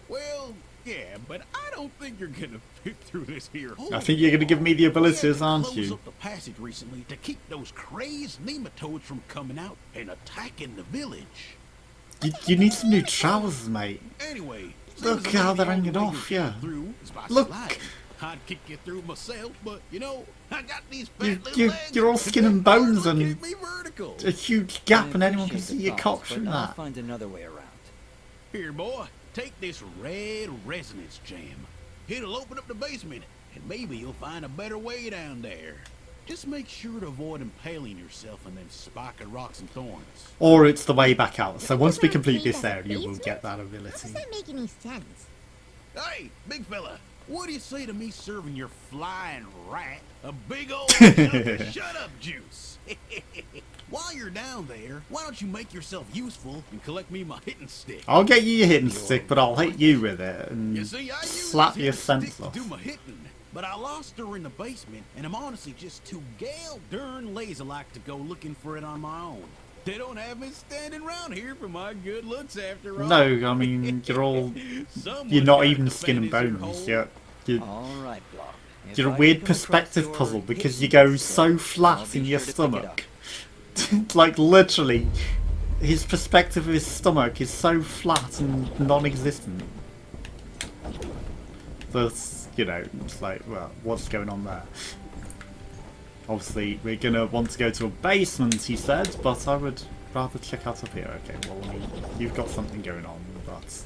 Speaker 7: Well, yeah, but I don't think you're gonna fit through this here hole.
Speaker 1: I think you're going to give me the abilities, aren't
Speaker 7: Close
Speaker 1: you?
Speaker 7: up the passage recently to keep those crazed nematodes from coming out and attacking the village.
Speaker 1: You need some new trousers, mate.
Speaker 7: Anyway,
Speaker 1: Look
Speaker 7: seems
Speaker 1: how
Speaker 7: like the
Speaker 1: they're hanging
Speaker 7: only way
Speaker 1: off,
Speaker 7: you'll
Speaker 1: yeah.
Speaker 7: get through is by
Speaker 1: Look.
Speaker 7: sliding. I'd kick you through myself, but you know, I got these fat
Speaker 1: You-
Speaker 7: little
Speaker 1: you-
Speaker 7: legs.
Speaker 1: you're all skin and bones
Speaker 7: Look
Speaker 1: and-
Speaker 7: at me vertical.
Speaker 1: A huge gap
Speaker 5: I
Speaker 1: and anyone can
Speaker 5: appreciate
Speaker 1: see
Speaker 5: the
Speaker 1: your
Speaker 5: thought,
Speaker 1: cock
Speaker 5: but
Speaker 1: through
Speaker 5: I'll
Speaker 1: that.
Speaker 5: find another way around.
Speaker 7: Here, boy, take this red resonance jam. It'll open up the basement, and maybe you'll find a better way down there. Just make sure to avoid impaling yourself in them spiky rocks and thorns.
Speaker 1: Or it's the way back out. So once we
Speaker 3: Never
Speaker 1: complete
Speaker 3: played
Speaker 1: this
Speaker 3: as a
Speaker 1: area, we'll
Speaker 3: basement?
Speaker 1: get that
Speaker 3: How
Speaker 1: ability.
Speaker 3: does that make any sense?
Speaker 7: Hey, big fella, what do you say to me serving your flying rat a big old chunk of shut-up juice? While you're down there, why don't you make yourself useful and collect me my hitting stick?
Speaker 1: I'll get you your hitting stick, but I'll hit you with it and
Speaker 7: You see, I use
Speaker 1: slap
Speaker 7: this
Speaker 1: your
Speaker 7: hitting
Speaker 1: sense
Speaker 7: stick
Speaker 1: off.
Speaker 7: to do my hitting, but I lost her in the basement, and I'm honestly just too gal darn lazy like to go looking for it on my own. They don't have me standing around here for my good looks after all.
Speaker 1: No, I mean, you're
Speaker 7: Someone's
Speaker 1: not
Speaker 7: got
Speaker 1: even
Speaker 7: to
Speaker 1: skin and
Speaker 7: finish your
Speaker 1: bones.
Speaker 7: hole.
Speaker 1: You're
Speaker 5: All right, Block. If
Speaker 1: You're a
Speaker 5: I
Speaker 1: weird
Speaker 5: come across
Speaker 1: perspective
Speaker 5: your
Speaker 1: puzzle because you
Speaker 5: hidden
Speaker 1: go so
Speaker 5: I'll
Speaker 1: flat
Speaker 5: be
Speaker 1: in your
Speaker 5: sure to pick it up.
Speaker 1: stomach. Like literally, his perspective of his stomach is so flat and non-existent. That's, you know, it's like, well, what's going on there? Obviously, we're gonna want to go to a basement, he said, but I would rather check out up here. Okay, well, I mean, you've got something going on, but...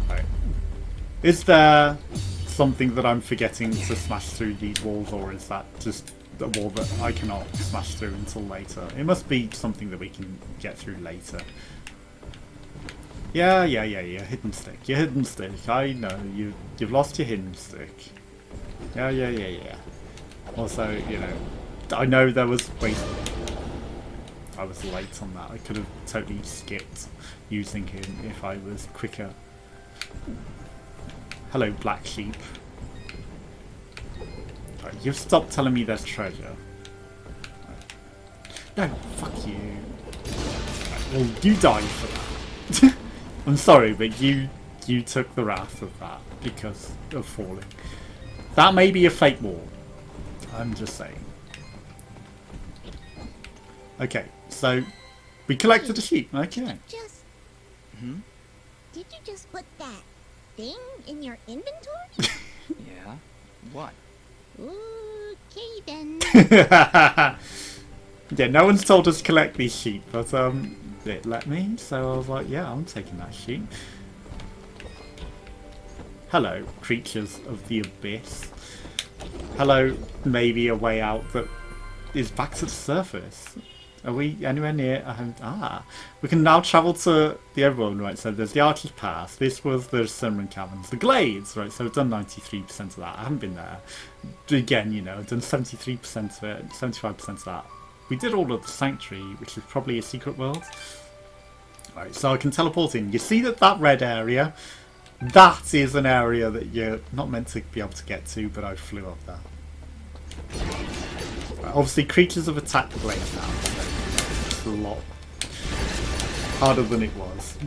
Speaker 1: Right. Is there something that I'm forgetting to smash through these walls, or is that just a wall that I cannot smash through until later? It must be something that we can get through later. Yeah, hidden stick. Your hidden stick. I know, you've lost your hidden stick. Yeah. Also, you know, I know there was... Wait. I was late on that. I could have totally skipped using him if I was quicker. Hello, black sheep. Right, you've stopped telling me there's treasure. No, fuck you. Right, well, you died for that. I'm sorry, but you took the wrath of that because of falling. That may be a fake wall. I'm just saying. Okay, so we collected a sheep. Okay.
Speaker 3: Just...
Speaker 5: Hmm?
Speaker 3: Did you just put that thing in your inventory?
Speaker 5: Yeah? What?
Speaker 3: Okay then.
Speaker 1: Yeah, no one's told us to collect these sheep, but it let me, so I was like, yeah, I'm taking that sheep. Hello, creatures of the abyss. Hello, maybe a way out that is back to the surface. Are we anywhere near? We can now travel to the overworld, right? So there's the Archer's Pass. This was the Cinnamon Caverns. The Glades, right? So I've done 93% of that. I haven't been there. Again, you know, I've done 73% of it, 75% of that. We did all of the Sanctuary, which is probably a secret world. Right, so I can teleport in. You see that red area? That is an area that you're not meant to be able to get to, but I flew up there. Right, obviously, creatures have attacked the Glades now. So it's a lot harder than it was.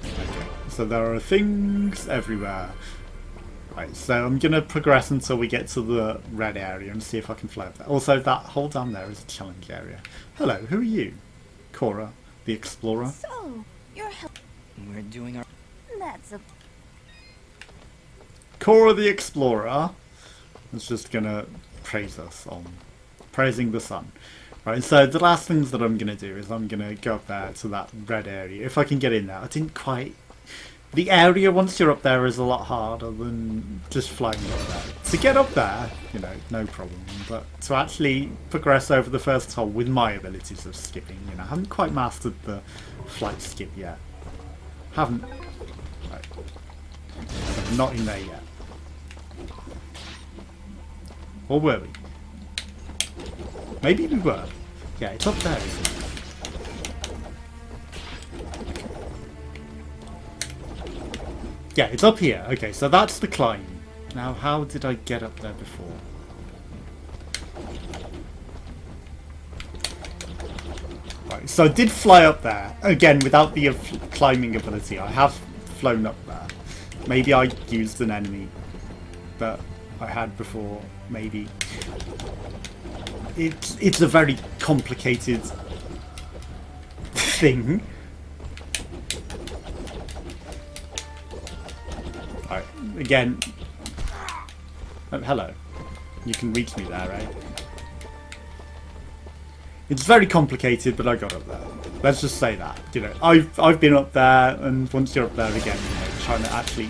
Speaker 1: Okay, so there are things everywhere. Right, so I'm going to progress until we get to the red area and see if I can fly up there. Also, that hole down there is a challenge area. Hello, who are you? Cora, the explorer.
Speaker 8: So, you're
Speaker 5: We're doing our...
Speaker 8: That's a...
Speaker 1: Cora, the explorer is just going to praise us on praising the sun. Right, so the last things that I'm going to do is I'm going to go up there to that red area. If I can get in there. I didn't quite... The area once you're up there is a lot harder than just flying up there. To get up there, you know, no problem. But to actually progress over the first hole with my abilities of skipping, you know, I haven't quite mastered the flight skip yet. Haven't. Right. I'm not in there yet. Or were we? Maybe we were. Yeah, it's up there, isn't it? Yeah, it's up here. Okay, so that's the climb. Now, how did I get up there before? Right, so I did fly up there. Again, without the climbing ability. I have flown up there. Maybe I used an enemy that I had before. Maybe. It's a very complicated thing. Right, again. Oh, hello. You can reach me there, right? It's very complicated, but I got up there. Let's just say that. You know, I've been up there, and once you're up there again, you know, trying to actually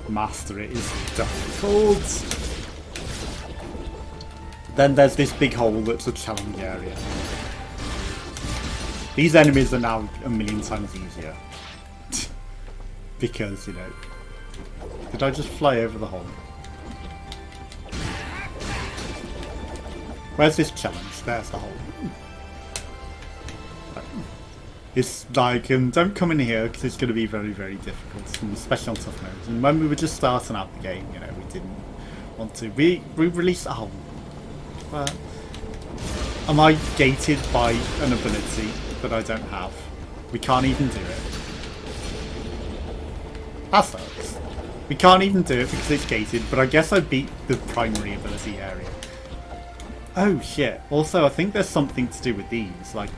Speaker 1: master it is difficult. Then there's this big hole that's a challenge area. These enemies are now a million times easier. Because, you know... Did I just fly over the hole? Where's this challenge? There's the hole. Right. It's like, don't come in here because it's going to be very, very difficult, and especially on tough modes. And when we were just starting out the game, you know, we didn't want to. We release. Oh, am I gated by an ability that I don't have? We can't even do it. That sucks. We can't even do it because it's gated, but I guess I beat the primary ability area. Oh shit. Also, I think there's something to do with these. Like,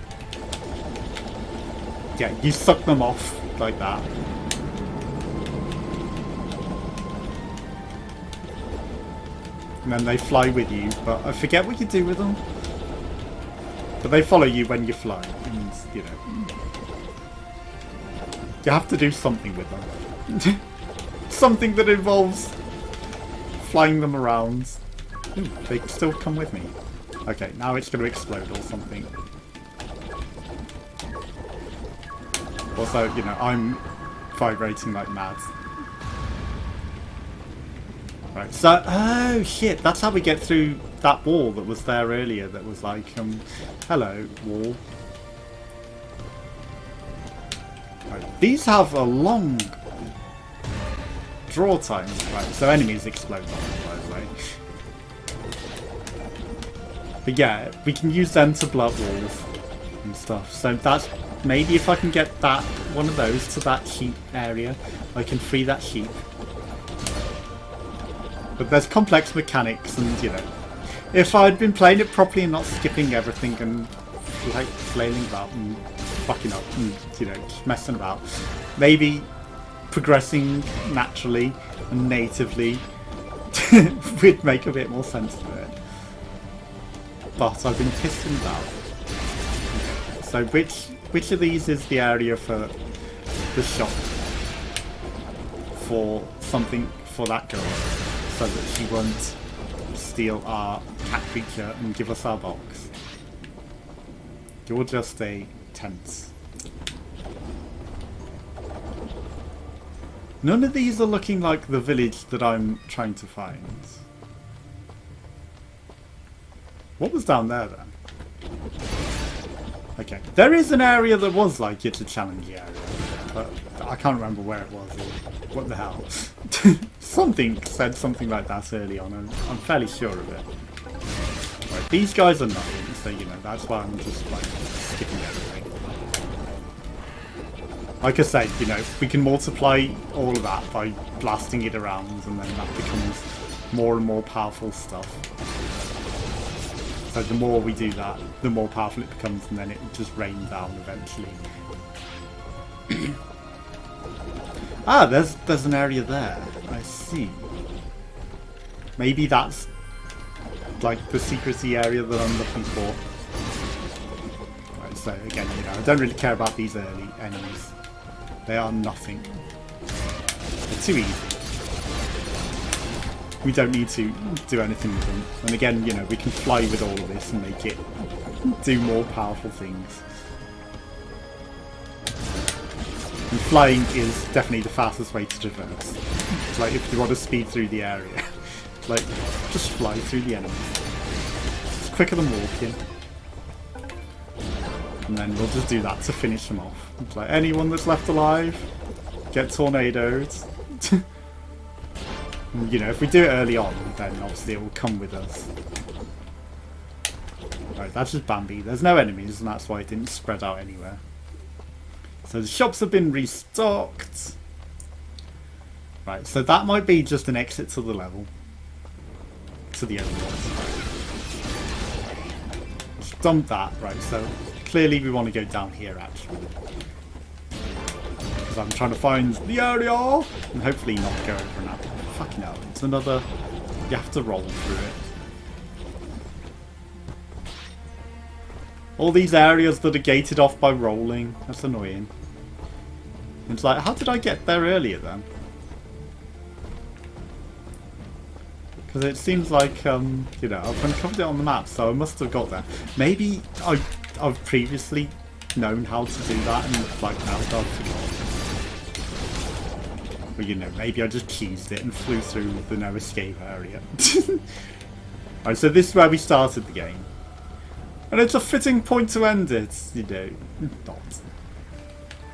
Speaker 1: yeah, you suck them off like that. And then they fly with you, but I forget what you do with them. But they follow you when you fly, and, you know. You have to do something with them. Something that involves flying them around. Ooh, they still come with me. Okay, now it's going to explode or something. Also, you know, I'm vibrating like mad. Right, so, oh shit, that's how we get through that wall that was there earlier that was like, hello, wall. Right, these have a long draw time. Right, so enemies explode, by the way. But yeah, we can use them to blow up walls and stuff. So that's, maybe if I can get that, one of those to that sheep area, I can free that sheep. But there's complex mechanics and, you know, if I'd been playing it properly and not skipping everything and like flailing about and fucking up and, you know, just messing about, maybe progressing naturally and natively would make a bit more sense to it. But I've been pissing about. So which of these is the area for the shop for something for that girl, so that she won't steal our cat creature and give us our box? You're just a tent. None of these are looking like the village that I'm trying to find. What was down there then? Okay, there is an area that was like it's a challenge area, but I can't remember where it was or what the hell. Something said something like that early on, and I'm fairly sure of it. Right, these guys are nothing, so you know, that's why I'm just like skipping everything. Like I said, you know, we can multiply all of that by blasting it around, and then that becomes more and more powerful stuff. So the more we do that, the more powerful it becomes, and then it will just rain down eventually. Ah, there's an area there. I see. Maybe that's like the secrecy area that I'm looking for. Right, so again, you know, I don't really care about these early enemies. They are nothing. They're too easy. We don't need to do anything with them. And again, you know, we can fly with all of this and make it do more powerful things. And flying is definitely the fastest way to traverse. It's like if you want to speed through the area, like just fly through the enemies. It's quicker than walking. And then we'll just do that to finish them off. It's like anyone that's left alive, get tornadoed. You know, if we do it early on, then obviously it will come with us. Right, that's just Bambi. There's no enemies, and that's why it didn't spread out anywhere. So the shops have been restocked. Right, so that might be just an exit to the level. To the other one. Just dump that. Right, so clearly we want to go down here, actually. Because I'm trying to find the area, and hopefully not go over an apple. Fucking hell, it's another... You have to roll through it. All these areas that are gated off by rolling. That's annoying. It's like, how did I get there earlier then? Because it seems like, you know, I've uncovered it on the map, so I must have got there. Maybe I've previously known how to do that, and like now I've forgotten. But you know, maybe I just cheesed it and flew through the no escape area. Alright, so this is where we started the game. And it's a fitting point to end it, you know. Not.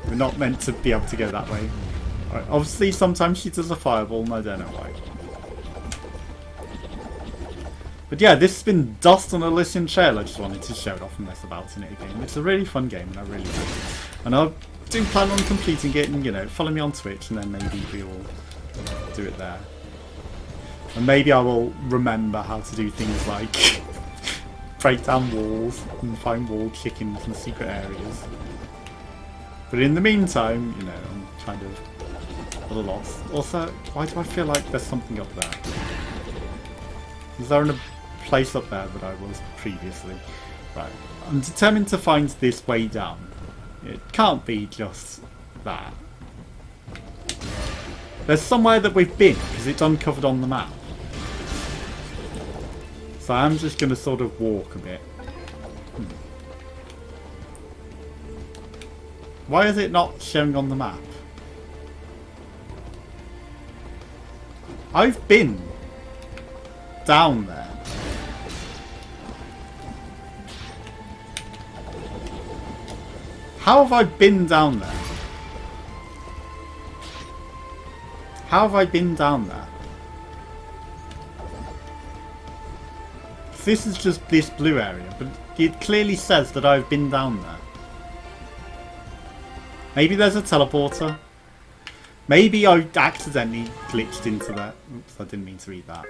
Speaker 1: We're not meant to be able to go that way. Right, obviously sometimes she does a fireball and I don't know why. But yeah, this has been Dust on Elysian Trail. I just wanted to show it off and mess about in it again. It's a really fun game and I really like it. And I do plan on completing it and, you know, follow me on Twitch and then maybe we will do it there. And maybe I will remember how to do things like break down walls and find wall chickens in secret areas. But in the meantime, you know, I'm kind of a little lost. Also, why do I feel like there's something up there? Is there a place up there that I was previously? Right, I'm determined to find this way down. It can't be just that. There's somewhere that we've been, because it's uncovered on the map. So I'm just going to sort of walk a bit. Why is it not showing on the map? I've been down there. How have I been down there? How have I been down there? This is just this blue area, but it clearly says that I've been down there. Maybe there's a teleporter. Maybe I accidentally glitched into that. Oops, I didn't mean to read that.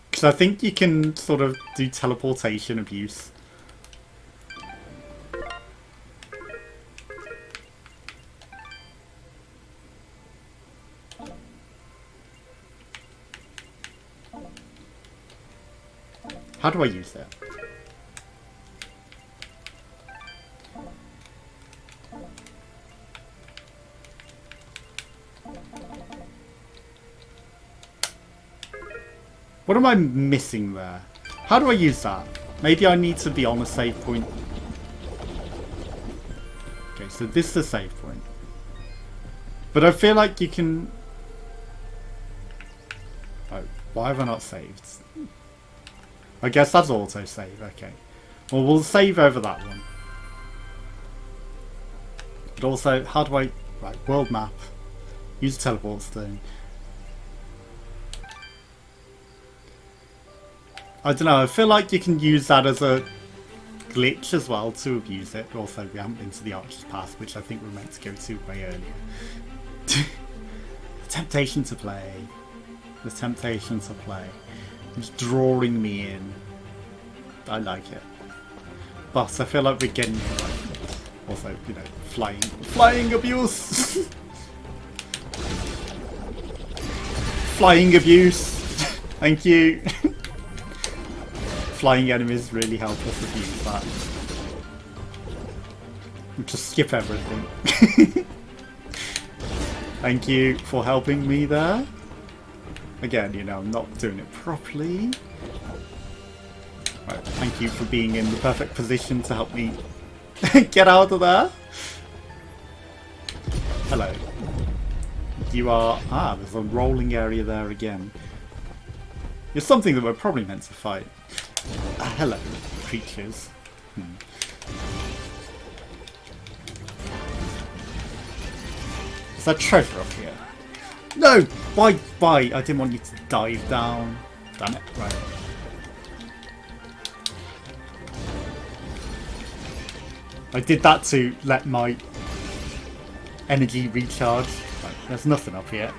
Speaker 1: Because I think you can sort of do teleportation abuse. How do I use that? What am I missing there? How do I use that? Maybe I need to be on a save point. Okay, so this is a save point. But I feel like you can... Oh, why have I not saved? I guess that's auto-save, okay. Well, we'll save over that one. But also, how do I... Right, world map. Use teleport stone. I don't know, I feel like you can use that as a glitch as well to abuse it. Also, we haven't been to the Archer's Pass, which I think we were meant to go to way earlier. The temptation to play. The temptation to play. It's drawing me in. I like it. But I feel like we're getting... Also, you know, flying abuse! Flying abuse! Thank you! Flying enemies really help us abuse that. Just skip everything. Thank you for helping me there. Again, you know, I'm not doing it properly. Right, thank you for being in the perfect position to help me get out of there. Hello. You are... Ah, there's a rolling area there again. It's something that we're probably meant to fight. Hello, creatures. Is there treasure up here? No! Why? I didn't want you to dive down. Damn it. Right. I did that to let my energy recharge. Right, there's nothing up here.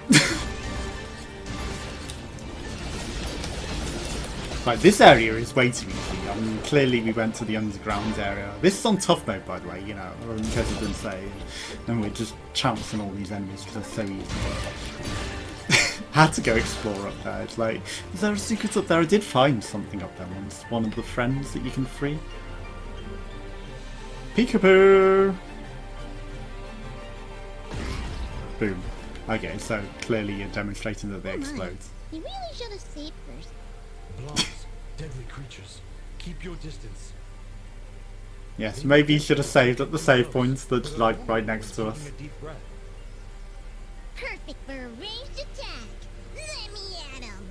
Speaker 1: Right, this area is way too easy. I mean, clearly we went to the underground area. This is on tough mode, by the way, you know, in case I didn't say. And we're just trouncing all these enemies because they're so easy. Had to go explore up there. It's like, is there a secret up there? I did find something up there once. One of the friends that you can free. Peekaboo! Boom. Okay, so clearly you're demonstrating that they explode.
Speaker 3: You really should have saved first.
Speaker 2: Blobs, deadly creatures. Keep your distance.
Speaker 1: Yes, maybe you should have saved at the save points that's like right next to us.
Speaker 2: Taking a deep breath.
Speaker 3: Perfect for a ranged attack. Let me at him.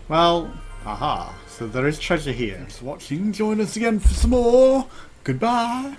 Speaker 1: Well, aha. So there is treasure here. Thanks for watching. Join us again for some more. Goodbye.